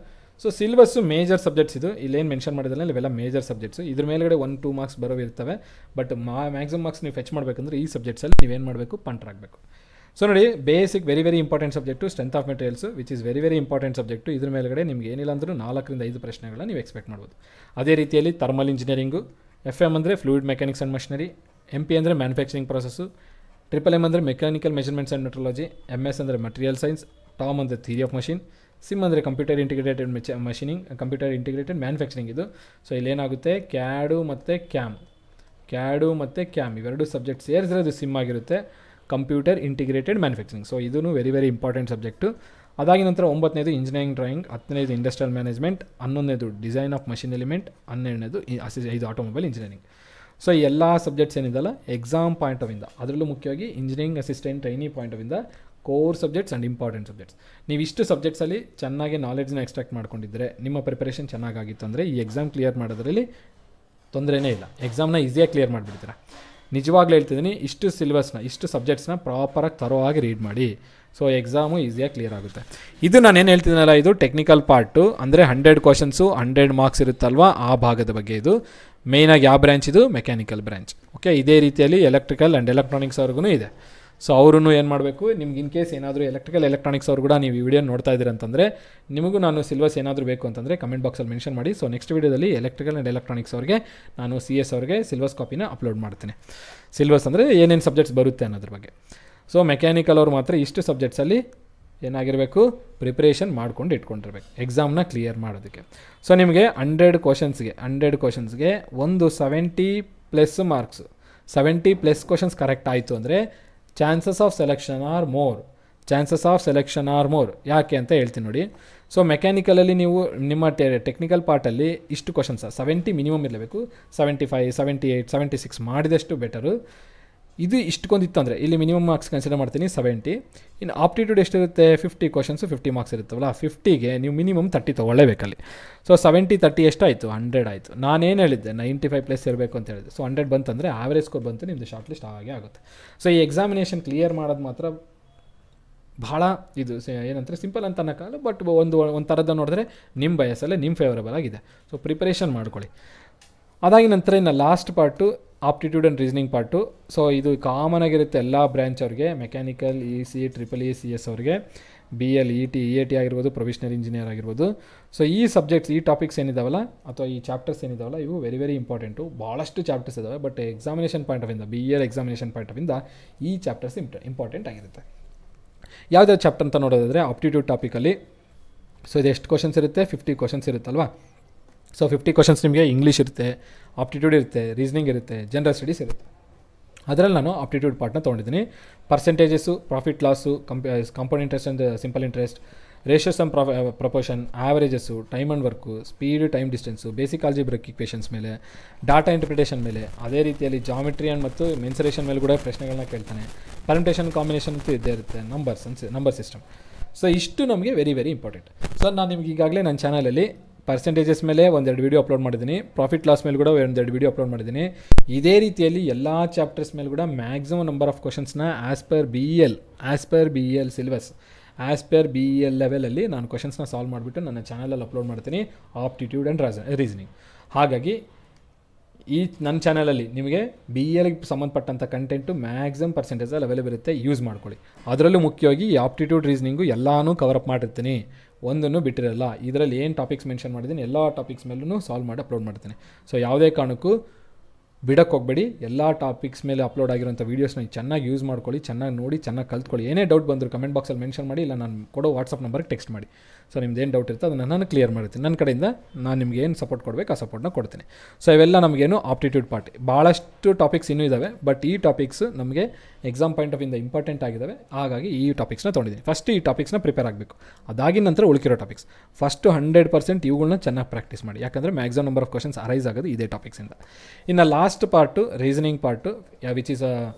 So syllabus major subjects ಇದು, ಇಲ್ಲೇನು ಮೆನ್ಷನ್ ಮಾಡಿದ್ರಲ್ಲ ಇವೆಲ್ಲ ಮೇಜರ್ ಸಬ್ಜೆಕ್ಟ್ಸು. ಇದ್ರ ಮೇಲ್ಗಡೆ 1-2 ಮಾರ್ಕ್ಸ್ ಬರೋ ಇರ್ತವೆ. ಬಟ್ ಮ್ಯಾಕ್ಸಿಮಮ್ ಮಾರ್ಕ್ಸ್ ನೀವು ಫೆಚ್ ಮಾಡಬೇಕಂದ್ರೆ ಈ ಸಬ್ಜೆಕ್ಟ್ಸಲ್ಲಿ ನೀವೇನು ಮಾಡಬೇಕು, ಪಂಟ್ರಾಗಬೇಕು. ಸೊ ನೋಡಿ basic very important subject strength of materials which is very important subject. ಇದ್ರ ಮೇಲ್ಗಡೆ ನಿಮ್ಗೆ ಏನಿಲ್ಲ ಅಂದರೂ 4-5 ಪ್ರಶ್ನೆಗಳನ್ನ ನೀವು ಎಕ್ಸ್ಪೆಕ್ಟ್ ಮಾಡ್ಬೋದು. ಅದೇ ರೀತಿಯಲ್ಲಿ ಥರ್ಮಲ್ ಇಂಜಿನಿಯರಿಂಗು, FM ಅಂದರೆ fluid mechanics and machinery, MP ಅಂದರೆ ಮ್ಯಾನುಫ್ಯಾಕ್ಚರಿಂಗ್ ಪ್ರೊಸೆಸ್ಸು, MMM ಅಂದರೆ mechanical measurements and metrology, MS ಅಂದರೆ ಮಟೀರಿಯಲ್ ಸೈನ್ಸ್, TOM ಅಂದರೆ ಥಿಯರಿ ಆಫ್ ಮಷಿನ್, SIM ಅಂದರೆ computer integrated machining, computer integrated manufacturing ಇದು. ಸೊ ಇಲ್ಲೇನಾಗುತ್ತೆ ಕ್ಯಾಡು ಮತ್ತು ಕ್ಯಾಮ್ ಇವೆರಡು ಸಬ್ಜೆಕ್ಟ್ ಸೇರಿಸಿರೋದು SIM ಆಗಿರುತ್ತೆ, ಕಂಪ್ಯೂಟರ್ ಇಂಟಿಗ್ರೇಟೆಡ್ ಮ್ಯಾನುಫ್ಯಾಕ್ಚರಿಂಗ್. ಸೊ ಇದೂ ವೆರಿ ಇಂಪಾರ್ಟೆಂಟ್ ಸಬ್ಜೆಕ್ಟು. ಅದಾಗಿ ನಂತರ 9ನೇದು ಇಂಜಿನಿಯರಿಂಗ್ ಡ್ರಾಯಿಂಗ್, 10ನೇದು ಇಂಡಸ್ಟ್ರಿಯಲ್ ಮ್ಯಾನೇಜ್ಮೆಂಟ್, 11ನೇದು ಡಿಸೈನ್ ಆಫ್ ಮಷಿನ್ ಎಲಿಮೆಂಟ್, 12ನೇದು ಇದು ಆಟೋಮೊಬೈಲ್ ಇಂಜಿನಿಯರಿಂಗ್. ಸೊ ಎಲ್ಲ ಸಬ್ಜೆಕ್ಟ್ಸ್ ಏನಿದೆಲ್ಲ ಎಕ್ಸಾಮ್ ಪಾಯಿಂಟ್ ಆಫ್ ಇಂದ, ಅದರಲ್ಲೂ ಮುಖ್ಯವಾಗಿ engineering assistant trainee point of ಇಂದ core subjects and important subjects. ನೀವು ಇಷ್ಟು ಸಬ್ಜೆಕ್ಟ್ಸಲ್ಲಿ ಚೆನ್ನಾಗಿ ನಾಲೆಡ್ಜ್ನ ಎಕ್ಸ್ಟ್ರಾಕ್ಟ್ ಮಾಡ್ಕೊಂಡಿದ್ದರೆ, ನಿಮ್ಮ ಪ್ರಿಪರೇಷನ್ ಚೆನ್ನಾಗಿತ್ತು ಅಂದರೆ ಈ ಎಕ್ಸಾಮ್ ಕ್ಲಿಯರ್ ಮಾಡೋದ್ರಲ್ಲಿ ತೊಂದರೆನೇ ಇಲ್ಲ. ಎಕ್ಸಾಮ್ನ ಈಸಿಯಾಗಿ ಕ್ಲಿಯರ್ ಮಾಡಿಬಿಡ್ತೀರಾ. ನಿಜವಾಗ್ಲೂ ಹೇಳ್ತಿದ್ದೀನಿ, ಇಷ್ಟು ಸಿಲೆಬಸ್ನ ಇಷ್ಟು ಸಬ್ಜೆಕ್ಟ್ಸ್ನ ಪ್ರಾಪರಾಗಿ ತರೋವಾಗಿ ರೀಡ್ ಮಾಡಿ. ಸೊ ಎಕ್ಸಾಮು ಈಸಿಯಾಗಿ ಕ್ಲಿಯರ್ ಆಗುತ್ತೆ. ಇದು ನಾನೇನು ಹೇಳ್ತಿದ್ದೀನಲ್ಲ, ಇದು ಟೆಕ್ನಿಕಲ್ ಪಾರ್ಟು, ಅಂದರೆ 100 ಕ್ವಶನ್ಸು 100 ಮಾರ್ಕ್ಸ್ ಇರುತ್ತಲ್ವ ಆ ಭಾಗದ ಬಗ್ಗೆ. ಇದು ಮೇಯ್ನಾಗಿ ಯಾವ ಬ್ರ್ಯಾಂಚ್ ಇದು, ಮೆಕ್ಯಾನಿಕಲ್ ಬ್ರ್ಯಾಂಚ್. ಓಕೆ, ಇದೇ ರೀತಿಯಲ್ಲಿ ಎಲೆಕ್ಟ್ರಿಕಲ್ ಆ್ಯಂಡ್ ಎಲೆಕ್ಟ್ರಾನಿಕ್ಸ್ ಅವ್ರಿಗೂ ಇದೆ. ಸೊ ಅವರು ಏನು ಮಾಡಬೇಕು, ನಿಮ್ಗೆ ಇನ್ ಕೇಸ್ ಏನಾದರೂ ಎಲೆಕ್ಟ್ರಾನಿಕ್ಸ್ ಅವ್ರು ಕೂಡ ನೀವು ಈ ವಿಡಿಯೋ ನೋಡ್ತಾ ಇದ್ದೀರ ಅಂತಂದರೆ, ನಿಮಗೂ ನಾನು ಸಿಲೆಬಸ್ ಏನಾದರೂ ಬೇಕು ಅಂತಂದರೆ ಕಮೆಂಟ್ ಬಾಕ್ಸಲ್ಲಿ ಮೆನ್ಷನ್ ಮಾಡಿ. ಸೊ ನೆಕ್ಸ್ಟ್ ವೀಡಿಯೋದಲ್ಲಿ ಎಲೆಕ್ಟ್ರಿಕಲ್ ಆ್ಯಂಡ್ ಎಲೆಕ್ಟ್ರಾನಿಕ್ಸ್ ಅವ್ರಿಗೆ ನಾನು CS ಅವ್ರಿಗೆ ಸಿಲೆಬಸ್ ಕಾಪಿನ ಅಪ್ಲೋಡ್ ಮಾಡ್ತೀನಿ. ಸಿಲೆಬಸ್ ಅಂದರೆ ಏನೇನು ಸಬ್ಜೆಕ್ಟ್ಸ್ ಬರುತ್ತೆ ಅನ್ನೋದ್ರ ಬಗ್ಗೆ. ಸೊ ಮೆಕ್ಯಾನಿಕಲ್ ಅವ್ರು ಮಾತ್ರ ಇಷ್ಟು ಸಬ್ಜೆಕ್ಟ್ಸಲ್ಲಿ ಏನಾಗಿರಬೇಕು, ಪ್ರಿಪ್ರೇಷನ್ ಮಾಡ್ಕೊಂಡು ಇಟ್ಕೊಂಡಿರ್ಬೇಕು ಎಕ್ಸಾಮ್ನ ಕ್ಲಿಯರ್ ಮಾಡೋದಕ್ಕೆ. ಸೊ ನಿಮಗೆ 100 ಕ್ವಶನ್ಸ್ಗೆ ಒಂದು 70+ ಮಾರ್ಕ್ಸ್, 70+ ಕ್ವಶನ್ಸ್ ಕರೆಕ್ಟ್ ಆಯಿತು ಅಂದರೆ chances of selection are more. ಯಾಕೆ ಅಂತ ಹೇಳ್ತೀನಿ ನೋಡಿ. ಸೊ ಮೆಕ್ಯಾನಿಕಲಲ್ಲಿ ನೀವು ನಿಮ್ಮ ಟೆಕ್ನಿಕಲ್ ಪಾರ್ಟಲ್ಲಿ ಇಷ್ಟು ಕ್ವಶನ್ಸ್ 70 ಮಿನಿಮಮ್ ಇರಲೇಬೇಕು. 75, 78, 76 ಮಾಡಿದಷ್ಟು ಬೆಟರು. ಇದು ಇಷ್ಟೊಂದಿತ್ತು ಅಂದರೆ ಇಲ್ಲಿ ಮಿನಿಮಮ್ ಮಾರ್ಕ್ಸ್ ಕನ್ಸಿಡರ್ ಮಾಡ್ತೀನಿ 70. ಇನ್ನು ಆಪ್ಟಿಟ್ಯೂಡ್ ಎಷ್ಟಿರುತ್ತೆ, 50 ಕ್ವಶನ್ಸು 50 ಮಾರ್ಕ್ಸ್ ಇರುತ್ತವಲ್ಲ, 50ಗೆ ನೀವು ಮಿನಿಮಮ್ 30 ತೊಗೊಳ್ಳೇಬೇಕಲ್ಲಿ. ಸೊ 70-30 ಎಷ್ಟಾಯಿತು, 100 ಆಯಿತು. ನಾನೇನು ಹೇಳಿದ್ದೆ 95+ ಇರಬೇಕು ಅಂತ ಹೇಳಿದೆ. ಸೊ 100 ಬಂತಂದರೆ ಆವ್ರೇಜ್ ಸ್ಕೋರ್ ಬಂತು, ನಿಮ್ಮದು ಶಾರ್ಟ್ ಲಿಸ್ಟ್ ಆಗೇ ಆಗುತ್ತೆ. ಸೊ ಈ ಎಕ್ಸಾಮಿನೇಷನ್ ಕ್ಲಿಯರ್ ಮಾಡೋದು ಮಾತ್ರ ಭಾಳ ಇದು ಏನಂತಾರೆ ಸಿಂಪಲ್ ಅಂತ ಅನ್ನೋಕ್ಕಾಗಲ್ಲ, ಬಟ್ ಒಂದು ಥರದ ನೋಡಿದ್ರೆ ನಿಮ್ಮ ಬಯಸಲ್ಲೇ ನಿಮ್ಮ ಫೇವರಬಲ್ ಆಗಿದೆ. ಸೊ ಪ್ರಿಪರೇಷನ್ ಮಾಡ್ಕೊಳ್ಳಿ. ಅದಾಗಿ ನಂತರ ಇನ್ನು last part aptitude and reasoning part. So ಇದು ಕಾಮನ್ ಆಗಿರುತ್ತೆ ಎಲ್ಲ ಬ್ರ್ಯಾಂಚ್ ಅವ್ರಿಗೆ, ಮೆಕ್ಯಾನಿಕಲ್, EC, EEE, CS ಅವ್ರಿಗೆ, BL, EAT ಆಗಿರ್ಬೋದು, ಪ್ರೊವಿಷನಲ್ ಇಂಜಿನಿಯರ್ ಆಗಿರ್ಬೋದು. ಸೊ ಈ ಸಬ್ಜೆಕ್ಟ್ಸ್, ಈ ಟಾಪಿಕ್ಸ್ ಏನಿದಾವಲ್ಲ ಅಥವಾ ಈ ಚಾಪ್ಟರ್ಸ್ ಏನಿದಾವಲ್ಲ ಇವು ವೆರಿ ಇಂಪಾರ್ಟೆಂಟು. ಭಾಳಷ್ಟು ಚಾಪ್ಟರ್ಸ್ ಇದ್ದಾವೆ, ಬಟ್ ಎಕ್ಸಾಮಿನೇಷನ್ ಪಾಯಿಂಟ್ ಆಫ್ ಇಂದ, BL ಎಕ್ಸಾಮಿನೇಷನ್ ಪಾಯಿಂಟ್ ಆಫ್ ಇಂದ ಈ ಚಾಪ್ಟರ್ಸ್ ಇಂಪಾರ್ಟೆಂಟ್ ಆಗಿರುತ್ತೆ. ಯಾವುದಾದ್ರು ಚಾಪ್ಟರ್ ಅಂತ ನೋಡೋದಾದರೆ ಆಪ್ಟಿಟ್ಯೂಡ್ ಟಾಪಿಕಲ್ಲಿ ಸೊ ಇದು ಎಷ್ಟು ಕ್ವಶನ್ಸ್ ಇರುತ್ತೆ, 50 ಕ್ವಶನ್ಸ್ ಇರುತ್ತಲ್ವಾ. ಸೊ 50 ಕ್ವಶನ್ಸ್ ನಿಮಗೆ ಇಂಗ್ಲೀಷ್ ಇರುತ್ತೆ, ಆಪ್ಟಿಟ್ಯೂಡ್ ಇರುತ್ತೆ, ರೀಸನಿಂಗ್ ಇರುತ್ತೆ, ಜನರಲ್ ಸ್ಟಡೀಸ್ ಇರುತ್ತೆ. ಅದರಲ್ಲಿ ನಾನು ಆಪ್ಟಿಟ್ಯೂಡ್ ಪಾರ್ಟ್ನ ತೊಗೊಂಡಿದ್ದೀನಿ. Percentages, profit loss, compound interest and simple interest, ratios and proportion, averages, time and work, speed, time distance, basic algebraic equations ಮೇಲೆ, ಡಾಟಾ ಇಂಟರ್ಪ್ರಿಟೇಷನ್ ಮೇಲೆ, ಅದೇ ರೀತಿಯಲ್ಲಿ ಜಾಮೆಟ್ರಿ ಆ್ಯಂಡ್ ಮತ್ತು ಮೆನ್ಸರೇಷನ್ ಮೇಲೆ ಕೂಡ ಪ್ರಶ್ನೆಗಳನ್ನ ಕೇಳ್ತಾನೆ. ಪರ್ಮಿಟೇಷನ್ ಕಾಂಬಿನೇಷನ್ ಅಂತೂ ಇದ್ದೇ ಇರುತ್ತೆ, ನಂಬರ್ ಸಿಸ್ಟಮ್. ಸೊ ಇಷ್ಟು ನಮಗೆ ವೆರಿ ಇಂಪಾರ್ಟೆಂಟ್. ಸೊ ನಾನು ನಿಮ್ಗೆ ಈಗಾಗಲೇ ನನ್ನ ಚಾನಲಲ್ಲಿ ಪರ್ಸೆಂಟೇಜಸ್ ಮೇಲೆ 1-2 ವೀಡಿಯೋ ಅಪ್ಲೋಡ್ ಮಾಡಿದ್ದೀನಿ, ಪ್ರಾಫಿಟ್ ಲಾಸ್ ಮೇಲೆ ಕೂಡ 1-2 ವೀಡಿಯೋ ಅಪ್ಲೋಡ್ ಮಾಡಿದ್ದೀನಿ. ಇದೇ ರೀತಿಯಲ್ಲಿ ಎಲ್ಲ ಚಾಪ್ಟರ್ಸ್ ಮೇಲೆ ಕೂಡ ಮ್ಯಾಕ್ಸಿಮಮ್ ನಂಬರ್ ಆಫ್ ಕ್ವಶನ್ಸ್ನ as per B L syllabus, as per BEL ಲೆವೆಲಲ್ಲಿ ನಾನು ಕ್ವಶನ್ಸ್ನ ಸಾಲ್ವ್ ಮಾಡಿಬಿಟ್ಟು ನನ್ನ ಚಾನಲಲ್ಲಿ ಅಪ್ಲೋಡ್ ಮಾಡ್ತೀನಿ, ಆಪ್ಟಿಟ್ಯೂಡ್ ಆ್ಯಂಡ್ ರೀಸನಿಂಗ್. ಹಾಗಾಗಿ ಈ ನನ್ನ ಚಾನಲಲ್ಲಿ ನಿಮಗೆ BELಗೆ ಸಂಬಂಧಪಟ್ಟಂಥ ಕಂಟೆಂಟು ಮ್ಯಾಕ್ಸಿಮಮ್ ಪರ್ಸೆಂಟೇಜಲ್ಲಿ ಅವೈಲೇಬಲ್ ಇರುತ್ತೆ, ಯೂಸ್ ಮಾಡ್ಕೊಳ್ಳಿ. ಅದರಲ್ಲೂ ಮುಖ್ಯವಾಗಿ ಈ ಆಪ್ಟಿಟ್ಯೂಡ್ ರೀಸನಿಂಗು ಎಲ್ಲನೂ ಕವರಪ್ ಮಾಡಿರ್ತೀನಿ, ಒಂದನ್ನು ಬಿಟ್ಟಿರಲ್ಲ. ಇದರಲ್ಲಿ ಏನು ಟಾಪಿಕ್ಸ್ ಮೆನ್ಷನ್ ಮಾಡಿದ್ದೀನಿ ಎಲ್ಲ ಟಾಪಿಕ್ಸ್ ಮೇಲೂ ಸಾಲ್ವ್ ಮಾಡಿ ಅಪ್ಲೋಡ್ ಮಾಡ್ತೀನಿ. ಸೊ ಯಾವುದೇ ಕಾರಣಕ್ಕೂ ಬಿಡಕ್ಕೆ ಹೋಗಬೇಡಿ. ಎಲ್ಲ ಟಾಪಿಕ್ಸ್ ಮೇಲೆ ಅಪ್ಲೋಡ್ ಆಗಿರೋಂಥ ವೀಡಿಯೋಸ್ನ ಚೆನ್ನಾಗಿ ಯೂಸ್ ಮಾಡ್ಕೊಳ್ಳಿ, ಚೆನ್ನಾಗಿ ನೋಡಿ, ಚೆನ್ನಾಗಿ ಕಲ್ತ್ಕೊಳ್ಳಿ. ಏನೇ ಡೌಟ್ ಬಂದರೂ ಕಮೆಂಟ್ ಬಾಕ್ಸಲ್ಲಿ ಮೆನ್ಷನ್ ಮಾಡಿ, ಇಲ್ಲ ನಾನು ಕೊಡೋ ವಾಟ್ಸಪ್ ನಂಬರ್ಗೆ ಟೆಕ್ಸ್ಟ್ ಮಾಡಿ. ಸೊ ನಿಮ್ದು ಏನು ಡೌಟ್ ಇರುತ್ತೆ ಅದನ್ನು ನಾನು ಕ್ಲಿಯರ್ ಮಾಡ್ತೀನಿ. ನನ್ನ ಕಡೆಯಿಂದ ನಾನು ನಿಮ್ಗೆ ಏನು ಸಪೋರ್ಟ್ ಕೊಡಬೇಕು ಆ ಸಪೋರ್ಟ್ನ ಕೊಡ್ತೀನಿ. ಸೊ ಇವೆಲ್ಲ ನಮಗೇನು ಆಪ್ಟಿಟ್ಯೂಡ್ ಪಾರ್ಟ್. ಭಾಳಷ್ಟು ಟಾಪಿಕ್ಸ್ ಇನ್ನೂ ಇದ್ದಾವೆ, ಬಟ್ ಈ ಟಾಪಿಕ್ಸ್ ನಮಗೆ ಎಕ್ಸಾಮ್ ಪಾಯಿಂಟ್ ಆಫ್ ಇಂದ ಇಂಪಾರ್ಟೆಂಟ್ ಆಗಿದ್ದಾವೆ. ಹಾಗಾಗಿ ಈ ಟಾಪಿಕ್ಸ್ನ ತೊಗೊಂಡಿದ್ದೀನಿ. ಫಸ್ಟ್ ಈ ಟಾಪಿಕ್ಸ್ನ ಪ್ರಿಪೇರ್ ಆಗಬೇಕು, ಅದಾಗಿನ ನಂತರ ಉಳಿಕಿರೋ ಟಾಪಿಕ್ಸ್. ಫಸ್ಟು 100% ಇವುಗಳನ್ನ ಚೆನ್ನಾಗಿ ಪ್ರಾಕ್ಟೀಸ್ ಮಾಡಿ, ಯಾಕಂದರೆ maximum number of questions arise ಆಗೋದು ಇದೇ ಟಾಪಿಕ್ಸಿಂದ. ಇನ್ನು last part reasoning part, which is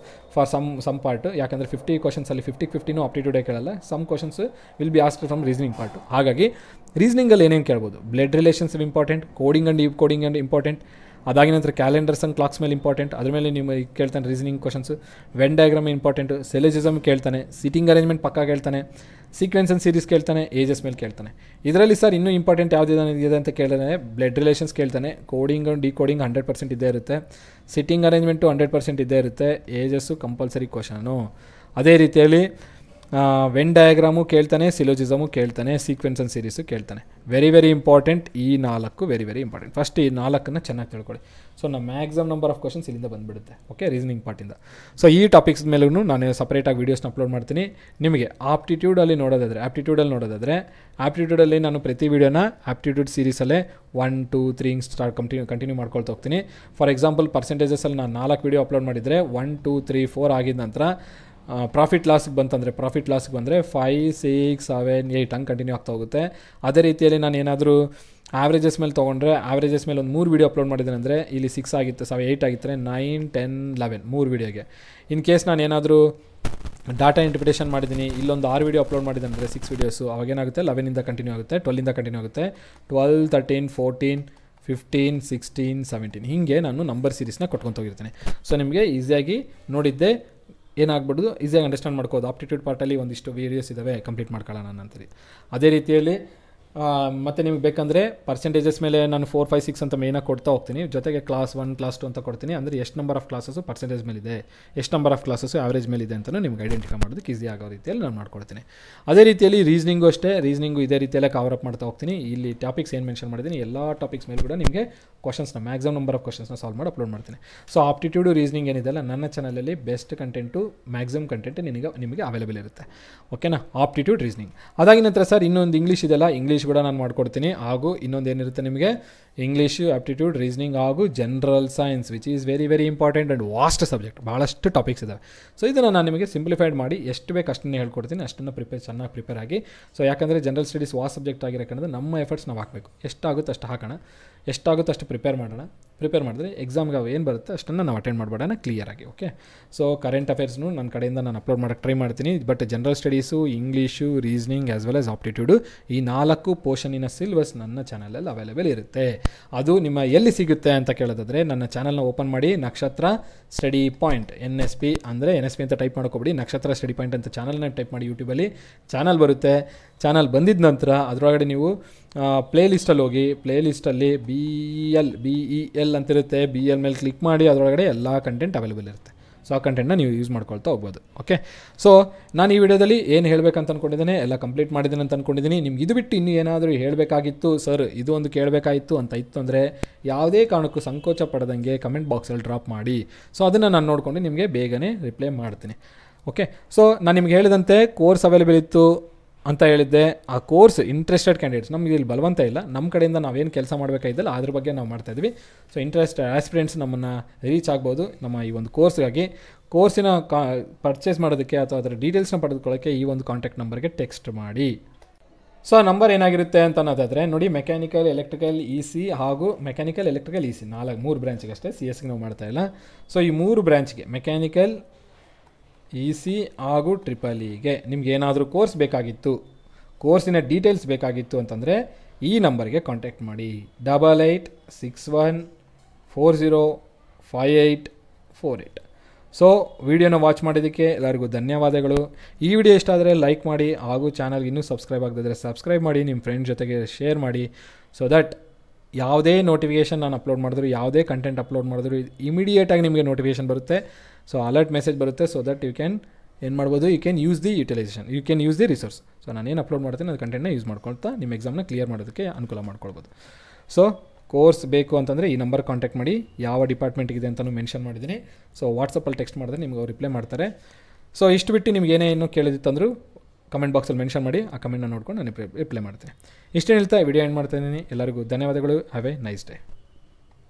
for some part, ಯಾಕಂದರೆ 50 ಕ್ವಶನ್ಸಲ್ಲಿ 50-50 ಆಪ್ಟಿಟ್ಯೂಡೇ ಕೇಳಲ್ಲ. Some questions will be asked from reasoning part. ಹಾಗಾಗಿ ರೀಸನಿಂಗಲ್ಲಿ ಏನೇನು ಕೇಳ್ಬೋದು, blood relations important, coding and important. ಅದಾಗಿನ ನಂತರ ಕ್ಯಾಲೆಂಡರ್ಸ್ ಆ್ಯಂಡ್ ಕ್ಲಾಕ್ಸ್ ಮೇಲೆ ಇಂಪಾರ್ಟೆಂಟ್, ಅದ್ರ ಮೇಲೆ ನೀವು ಕೇಳ್ತಾನೆ reasoning questions. Venn diagram important, syllogism ಕೇಳ್ತಾನೆ, ಸಿಟಿಂಗ್ ಅರೇಂಜ್ಮೆಂಟ್ ಪಕ್ಕ ಕೇಳ್ತಾನೆ, ಸೀಕ್ವೆನ್ಸ್ ಆ್ಯಂಡ್ ಸೀರೀಸ್ ಕೇಳ್ತಾನೆ, ಏಜಸ್ ಮೇಲೆ ಕೇಳ್ತಾನೆ. ಇದರಲ್ಲಿ ಸರ್ ಇನ್ನೂ ಇಂಪಾರ್ಟೆಂಟ್ ಯಾವುದಿದೆ ಅಂತ ಕೇಳಿದ್ರೆ ಬ್ಲಡ್ ರಿಲೇಷನ್ಸ್ ಕೇಳ್ತಾನೆ, ಕೋಡಿಂಗ್ ಡಿಕೋಡಿಂಗ್ 100% ಇದ್ದೇ ಇರುತ್ತೆ, ಸಿಟ್ಟಿಂಗ್ ಅರೇಂಜ್ಮೆಂಟು 100% ಇದ್ದೇ ಇರುತ್ತೆ, ಏಜಸ್ಸು ಕಂಪಲ್ಸರಿ ಕ್ವಶನು. ಅದೇ ರೀತಿಯಲ್ಲಿ ವೆನ್ ಡಯಾಗ್ರಾಮು ಕೇಳ್ತಾನೆ, ಸಿಲೋಜಿಸಮು ಕೇಳ್ತಾನೆ, ಸೀಕ್ವೆನ್ಸ್ ಆ್ಯಂಡ್ ಸೀರೀಸು ಕೇಳ್ತಾನೆ. Very important. ಈ 4 ವೆರಿ ಇಂಪಾರ್ಟೆಂಟ್. ಫಸ್ಟ್ ಈ 4 ಚೆನ್ನಾಗಿ ತಿಳ್ಕೊಳ್ಳಿ. ಸೊ ನಮ್ಮ ಮ್ಯಾಕ್ಸಿಮಮ್ ನಂಬರ್ ಆಫ್ ಕ್ವಶನ್ಸ್ ಇಲ್ಲಿಂದ ಬಂದುಬಿಡುತ್ತೆ. ಓಕೆ, ರೀಸನಿಂಗ್ ಪಾರ್ಟಿಂದ. ಸೊ ಈ ಟಾಪಿಕ್ಸ್ ಮೇಲೂ ನಾನು ಸಪ್ರೇಟಾಗಿ ವೀಡಿಯೋಸ್ನ ಅಪ್ಲೋಡ್ ಮಾಡ್ತೀನಿ. ನಿಮಗೆ ಆಪ್ಟಿಟ್ಯೂಡಲ್ಲಿ ನೋಡೋದಾದರೆ ಆಪ್ಟಿಟ್ಯೂಡಲ್ಲಿ ನಾನು ಪ್ರತಿ ವೀಡಿಯೋನ ಆಪ್ಟಿಟ್ಯೂಡ್ ಸೀರೀಸಲ್ಲೇ 1, 2, 3 ಕಂಟಿನ್ಯೂ ಮಾಡ್ಕೊಳ್ತಾ ಹೋಗ್ತೀನಿ. ಫಾರ್ ಎಕ್ಸಾಂಪಲ್ ಪರ್ಸೆಂಟೇಜಸಲ್ಲಿ ನಾನು 4 ವೀಡಿಯೋ ಅಪ್ಲೋಡ್ ಮಾಡಿದರೆ 1, 2, 3, 4 ಆಗಿದ ನಂತರ ಪ್ರಾಫಿಟ್ ಲಾಸ್ಗೆ ಬಂತಂದರೆ 5, 6, 7, 8 ಹಂಗೆ ಕಂಟಿನ್ಯೂ ಆಗ್ತಾ ಹೋಗುತ್ತೆ. ಅದೇ ರೀತಿಯಲ್ಲಿ ನಾನು ಏನಾದರೂ ಆವ್ರೇಜಸ್ ಮೇಲೆ ತೊಗೊಂಡ್ರೆ ಆವ್ರೇಜಸ್ ಮೇಲೆ ಒಂದು 3 ವೀಡಿಯೋ ಅಪ್ಲೋಡ್ ಮಾಡಿದ್ದೇನೆ ಅಂದರೆ ಇಲ್ಲಿ 6 ಆಗಿತ್ತು, 8 ಆಗಿತ್ತು, 9, 10, 11 3 ವೀಡಿಯೋಗೆ. ಇನ್ ಕೇಸ್ ನಾನು ಏನಾದರೂ ಡಾಟಾ ಇಂಟರ್ಪ್ರಿಟೇಷನ್ ಮಾಡಿದ್ದೀನಿ, ಇಲ್ಲೊಂದು 6 ವೀಡಿಯೋ ಅಪ್ಲೋಡ್ ಮಾಡಿದೆ ಅಂದರೆ 6 ವೀಡಿಯೋಸು, ಅವಾಗೇನಾಗುತ್ತೆ 11ಇಂದ ಕಂಟಿನ್ಯೂ ಆಗುತ್ತೆ, 12ಇಂದ ಕಂಟಿನ್ಯೂ ಆಗುತ್ತೆ, 12, 13, 14, 15, 16, 17 ಹೀಗೆ ನಾನು ನಂಬರ್ ಸೀರೀಸ್ನ ಕೊಟ್ಕೊತ ಹೋಗಿರ್ತೀನಿ. ಸೊ ನಿಮಗೆ ಈಸಿಯಾಗಿ ನೋಡಿದ್ದೆ ಏನಾಗ್ಬಿಡೋದು, ಈಸಿಯಾಗಿ ಅಂಡರ್ಸ್ಟ್ಯಾಂಡ್ ಮಾಡ್ಕೋದು. ಆಪ್ಟಿಟ್ಯೂಡ್ ಪಾರ್ಟಲ್ಲಿ ಒಂದಿಷ್ಟು ವೀಡಿಯೋಸ್ ಇದ್ದಾವೆ, ಕಂಪ್ಲೀಟ್ ಮಾಡ್ಕೊಳ್ಳೋಣ ನಂತರಿ. ಅದೇ ರೀತಿಯಲ್ಲಿ ಮತ್ತು ನಿಮಗೆ ಬೇಕಂದರೆ ಪರ್ಸೆಂಟೇಜಸ್ ಮೇಲೆ ನಾನು 4, 5, 6 ಅಂತ ಮೇಯ್ನಾಗಿ ಕೊಡ್ತಾ ಹೋಗ್ತೀನಿ. ಜೊತೆಗೆ ಕ್ಲಾಸ್ 1, ಕ್ಲಾಸ್ 2 ಅಂತ ಕೊಡ್ತೀನಿ. ಅಂದರೆ ಎಷ್ಟು ನಂಬರ್ ಆಫ್ ಕ್ಲಾಸಸ್ಸು ಪರ್ಸೆಂಟೇಜ್ ಮೇಲಿದೆ, ಎಷ್ಟು ನಂಬರ್ ಆಫ್ ಕ್ಲಾಸಸ್ಸು ಆವ್ರೇಜ್ ಮೇಲಿದೆ ಅಂತಲೂ ನಿಮ್ಗೆ ಐಡೆಂಟಿಫೈ ಮಾಡೋದಕ್ಕೆ ಈಸಿ ಆಗೋ ರೀತಿಯಲ್ಲಿ ನಾನು ಮಾಡ್ಕೊಡ್ತೀನಿ. ಅದೇ ರೀತಿಯಲ್ಲಿ ರೀಸನಿಂಗು ಅಷ್ಟೇ, ರೀಸನಿಂಗು ಇದೇ ರೀತಿಯಲ್ಲೇ ಕವರ್ ಅಪ್ ಮಾಡ್ತಾ ಹೋಗ್ತೀನಿ. ಇಲ್ಲಿ ಟಾಪಿಕ್ಸ್ ಏನು ಮೆನ್ಷನ್ ಮಾಡಿದ್ದೀನಿ ಎಲ್ಲ ಟಾಪಿಕ್ಸ್ ಮೇಲೆ ಕೂಡ ನಿಮಗೆ ಕ್ವಶನ್ಸ್ನ ಮ್ಯಾಕ್ಸಿಮಮ್ ನಂಬರ್ ಆಫ್ ಕ್ವಶನ್ಸ್ನ ಸಾಲ್ವ್ ಮಾಡಿ ಅಪ್ಲೋಡ್ ಮಾಡ್ತೀನಿ. ಸೊ ಆಪ್ಟಿಟ್ಯೂಡು ರೀಸನಿಂಗ್ ಏನಿದೆಲ್ಲ ನನ್ನ ಚಾನಲಲ್ಲಿ ಬೆಸ್ಟ್ ಕಂಟೆಂಟು, ಮ್ಯಾಕ್ಸಿಮಮ್ ಕಂಟೆಂಟ್ ನಿಮಗೆ ಅವೈಲೇಬಲ್ ಇರುತ್ತೆ. ಓಕೆನಾ, ಆಪ್ಟಿಟ್ಯೂಡ್ ರೀಸನಿಂಗ್. ಅದಾಗಿ ನಂತರ ಸರ್ ಇನ್ನೊಂದು ಇಂಗ್ಲೀಷ್ ಇದೆಲ್ಲ, ಇಂಗ್ಲೀಷ್ ಕೂಡ ನಾನು ಮಾಡ್ಕೊಡ್ತೀನಿ. ಹಾಗೂ ಇನ್ನೊಂದು ಏನಿರುತ್ತೆ ನಿಮಗೆ ಇಂಗ್ಲೀಷು, ಆಪ್ಟಿಟ್ಯೂಡ್, ರೀಸನಿಂಗ್ ಹಾಗೂ general science, which is very important and vast subject. ಭಾಳಷ್ಟು ಟಾಪಿಕ್ಸ್ ಇದ್ದಾವೆ. ಸೊ ಇದನ್ನು ನಾನು ನಿಮಗೆ ಸಿಂಪ್ಲಿಫೈಡ್ ಮಾಡಿ ಎಷ್ಟು ಬೇಕು ಅಷ್ಟನ್ನೇ ಹೇಳ್ಕೊಡ್ತೀನಿ. ಅಷ್ಟನ್ನು ಚೆನ್ನಾಗಿ ಪ್ರಿಪೇರ್ ಆಗಿ. ಸೊ ಯಾಕಂದರೆ ಜನರಲ್ ಸ್ಟಡೀಸ್ ವಾಸ್ಟ್ ಸಬ್ಜೆಕ್ಟ್ ಆಗಿರೋಕ್ಕಾದ್ರೆ ನಮ್ಮ ಎಫರ್ಟ್ಸ್ ನಾವು ಹಾಕಬೇಕು. ಎಷ್ಟಾಗುತ್ತೆ ಅಷ್ಟು ಹಾಕೋಣ, ಎಷ್ಟಾಗುತ್ತೋ ಅಷ್ಟು ಪ್ರಿಪೇರ್ ಮಾಡೋಣ. ಪ್ರಿಪೇರ್ ಮಾಡಿದ್ರೆ ಎಕ್ಸಾಮ್ಗೆ ಏನು ಬರುತ್ತೆ ಅಷ್ಟನ್ನು ನಾವು ಅಟೆಂಡ್ ಮಾಡಿಬಿಡೋಣ ಕ್ಲಿಯರಾಗಿ. ಓಕೆ, ಸೊ ಕರೆಂಟ್ ಅಫೇರ್ಸ್ನು ನನ್ನ ಕಡೆಯಿಂದ ನಾನು ಅಪ್ಲೋಡ್ ಮಾಡೋಕ್ಕೆ ಟ್ರೈ ಮಾಡ್ತೀನಿ. But general studies, English, reasoning as well as aptitude ಈ 4 ಪೋರ್ಷನಿನ ಸಿಲೆಬಸ್ ನನ್ನ ಚಾನಲಲ್ಲಿ ಅವೈಲೇಬಲ್ ಇರುತ್ತೆ. ಅದು ನಿಮ್ಮ ಎಲ್ಲಿ ಸಿಗುತ್ತೆ ಅಂತ ಕೇಳೋದಾದರೆ ನನ್ನ ಚಾನಲ್ನ ಓಪನ್ ಮಾಡಿ, ನಕ್ಷತ್ರ ಸ್ಟಡಿ ಪಾಯಿಂಟ್ NSP ಅಂದರೆ NSP ಅಂತ ಟೈಪ್ ಮಾಡ್ಕೊಬಿಡಿ, ನಕ್ಷತ್ರ ಸ್ಟಡಿ ಪಾಯಿಂಟ್ ಅಂತ ಚಾನಲ್ನ ಟೈಪ್ ಮಾಡಿ. ಯೂಟ್ಯೂಬಲ್ಲಿ ಚಾನಲ್ ಬರುತ್ತೆ. ಚಾನಲ್ ಬಂದಿದ್ದ ನಂತರ ಅದರೊಳಗಡೆ ನೀವು ಪ್ಲೇಲಿಸ್ಟಲ್ಲಿ ಹೋಗಿ, ಪ್ಲೇಲಿಸ್ಟಲ್ಲಿ BEL ಅಂತಿರುತ್ತೆ. BEL ಮೇಲೆ ಕ್ಲಿಕ್ ಮಾಡಿ, ಅದರೊಳಗಡೆ ಎಲ್ಲ ಕಂಟೆಂಟ್ ಅವೈಲೇಬಲ್ ಇರುತ್ತೆ. ಸೊ ಆ ಕಂಟೆಂಟ್ನ ನೀವು ಯೂಸ್ ಮಾಡ್ಕೊಳ್ತಾ ಹೋಗ್ಬೋದು. ಓಕೆ, ಸೊ ನಾನು ಈ ವಿಡಿಯೋದಲ್ಲಿ ಏನು ಹೇಳಬೇಕಂತ ಅಂದ್ಕೊಂಡಿದ್ದೇನೆ ಎಲ್ಲ ಕಂಪ್ಲೀಟ್ ಮಾಡಿದ್ದೀನಿ ಅಂತ ಅಂದ್ಕೊಂಡಿದ್ದೀನಿ. ನಿಮ್ಗೆ ಇದು ಬಿಟ್ಟು ಇನ್ನೂ ಏನಾದರೂ ಹೇಳಬೇಕಾಗಿತ್ತು, ಸರ್ ಇದು ಒಂದು ಕೇಳಬೇಕಾಗಿತ್ತು ಅಂತ ಇತ್ತು ಅಂದರೆ ಯಾವುದೇ ಕಾರಣಕ್ಕೂ ಸಂಕೋಚ ಪಡದಂಗೆ ಕಮೆಂಟ್ ಬಾಕ್ಸಲ್ಲಿ ಡ್ರಾಪ್ ಮಾಡಿ. ಸೊ ಅದನ್ನು ನಾನು ನೋಡಿಕೊಂಡು ನಿಮಗೆ ಬೇಗನೆ ರಿಪ್ಲೈ ಮಾಡ್ತೀನಿ. ಓಕೆ, ಸೊ ನಾನು ನಿಮ್ಗೆ ಹೇಳಿದಂತೆ ಕೋರ್ಸ್ ಅವೈಲೇಬಲ್ ಇತ್ತು ಅಂತ ಹೇಳಿದ್ದೆ. ಆ ಕೋರ್ಸ್ ಇಂಟ್ರೆಸ್ಟೆಡ್ ಕ್ಯಾಂಡಿಡೇಟ್ಸ್, ನಮಗೆ ಇಲ್ಲಿ ಬಲವಂತ ಇಲ್ಲ, ನಮ್ಮ ಕಡೆಯಿಂದ ನಾವೇನು ಕೆಲಸ ಮಾಡಬೇಕಾಗಿದ್ದಲ್ಲ ಅದ್ರ ಬಗ್ಗೆ ನಾವು ಮಾಡ್ತಾಯಿದ್ವಿ. ಸೊ ಇಂಟ್ರೆಸ್ಟೆಡ್ ಆಸ್ಪಿರೆಂಟ್ಸ್ ನಮ್ಮನ್ನು ರೀಚ್ ಆಗ್ಬೋದು ನಮ್ಮ ಈ ಒಂದು ಕೋರ್ಸ್ಗಾಗಿ. ಕೋರ್ಸಿನ ಪರ್ಚೇಸ್ ಮಾಡೋದಕ್ಕೆ ಅಥವಾ ಅದರ ಡೀಟೇಲ್ಸ್ನ ಪಡೆದುಕೊಳ್ಳೋಕ್ಕೆ ಈ ಒಂದು ಕಾಂಟ್ಯಾಕ್ಟ್ ನಂಬರ್ಗೆ ಟೆಕ್ಸ್ಟ್ ಮಾಡಿ. ಸೊ ಆ ನಂಬರ್ ಏನಾಗಿರುತ್ತೆ ಅಂತ ಅನ್ನೋದಾದರೆ ನೋಡಿ, ಮೆಕ್ಯಾನಿಕಲ್, ಎಲೆಕ್ಟ್ರಿಕಲ್, EC ಹಾಗೂ ಮೆಕ್ಯಾನಿಕಲ್, ಎಲೆಕ್ಟ್ರಿಕಲ್, EC 3 ಬ್ರ್ಯಾಂಚಿಗೆ ಅಷ್ಟೇ, CSಗೆ ನಾವು ಮಾಡ್ತಾಯಿಲ್ಲ. ಸೊ ಈ 3 ಬ್ರ್ಯಾಂಚ್ಗೆ ಮೆಕ್ಯಾನಿಕಲ್, EC ಹಾಗೂ EEE ನಿಮ್ಗೆ ಏನಾದರೂ ಕೋರ್ಸ್ ಬೇಕಾಗಿತ್ತು, ಕೋರ್ಸಿನ ಡೀಟೇಲ್ಸ್ ಬೇಕಾಗಿತ್ತು ಅಂತಂದರೆ ಈ ನಂಬರ್ಗೆ ಕಾಂಟ್ಯಾಕ್ಟ್ ಮಾಡಿ 8861405848. ಸೊ ವಿಡಿಯೋನ ವಾಚ್ ಮಾಡೋದಕ್ಕೆ ಎಲ್ಲರಿಗೂ ಧನ್ಯವಾದಗಳು. ಈ ವಿಡಿಯೋ ಇಷ್ಟ ಆದರೆ ಲೈಕ್ ಮಾಡಿ, ಹಾಗೂ ಚಾನಲ್ಗೆ ಇನ್ನೂ ಸಬ್ಸ್ಕ್ರೈಬ್ ಆಗದಿದ್ದರೆ ಸಬ್ಸ್ಕ್ರೈಬ್ ಮಾಡಿ, ನಿಮ್ಮ ಫ್ರೆಂಡ್ ಜೊತೆಗೆ ಶೇರ್ ಮಾಡಿ. ಸೊ ದಟ್ ಯಾವುದೇ ನೋಟಿಫಿಕೇಷನ್ ನಾನು ಅಪ್ಲೋಡ್ ಮಾಡಿದ್ರು, ಯಾವುದೇ ಕಂಟೆಂಟ್ ಅಪ್ಲೋಡ್ ಮಾಡಿದ್ರು ಇಮಿಡಿಯೇಟಾಗಿ ನಿಮಗೆ ನೋಟಿಫಿಕೇಷನ್ ಬರುತ್ತೆ. ಸೊ ಅಲರ್ಟ್ ಮೆಸೇಜ್ ಬರುತ್ತೆ. ಸೊ ದಟ್ ಯು ಕ್ಯಾನ್ ಏನು ಮಾಡ್ಬೋದು, you can use the utilisation, you can use the resource. So ನಾನೇನು ಅಪ್ಲೋಡ್ ಮಾಡ್ತೀನಿ ಅದು ಕಂಟೆಂಟ್ನ ಯೂಸ್ ಮಾಡ್ಕೊಳ್ತಾ ನಿಮ್ಮ ಎಕ್ಸಾಮ್ನ ಕ್ಲಿಯರ್ ಮಾಡೋದಕ್ಕೆ ಅನುಕೂಲ ಮಾಡ್ಕೊಳ್ಬೋದು. ಸೊ ಕೋರ್ಸ್ ಬೇಕು ಅಂತಂದರೆ ಈ ನಂಬರ್ ಕಾಂಟ್ಯಾಕ್ಟ್ ಮಾಡಿ. ಯಾವ ಡಿಪಾರ್ಟ್ಮೆಂಟಿಗಿದೆ ಅಂತಲೂ ಮೆನ್ಷನ್ ಮಾಡಿದ್ದೀನಿ. ಸೊ ವಾಟ್ಸಪ್ಪಲ್ಲಿ ಟೆಕ್ಸ್ಟ್ ಮಾಡಿದ್ರೆ ನಿಮ್ಗೆ ಅವ್ರು ರಿಪ್ಲೈ ಮಾಡ್ತಾರೆ. ಸೊ ಇಷ್ಟು ಬಿಟ್ಟು ನಿಮ್ಗೆ ಏನೇನು ಕೇಳಿದಿತ್ತಂದರೂ ಕಮೆಂಟ್ ಬಾಕ್ಸಲ್ಲಿ ಮೆನ್ಷನ್ ಮಾಡಿ, ಆ ಕಮೆಂಟ್ನ ನೋಡ್ಕೊಂಡು ನಾನು ರಿಪ್ಲೈ ಮಾಡ್ತೀನಿ. ಇಷ್ಟೇ ಹೇಳ್ತಾ ವಿಡಿಯೋ ಎಂಡ್ ಮಾಡ್ತಾಯಿದ್ದೀನಿ. ಎಲ್ಲರಿಗೂ ಧನ್ಯವಾದಗಳು. Have A nice day.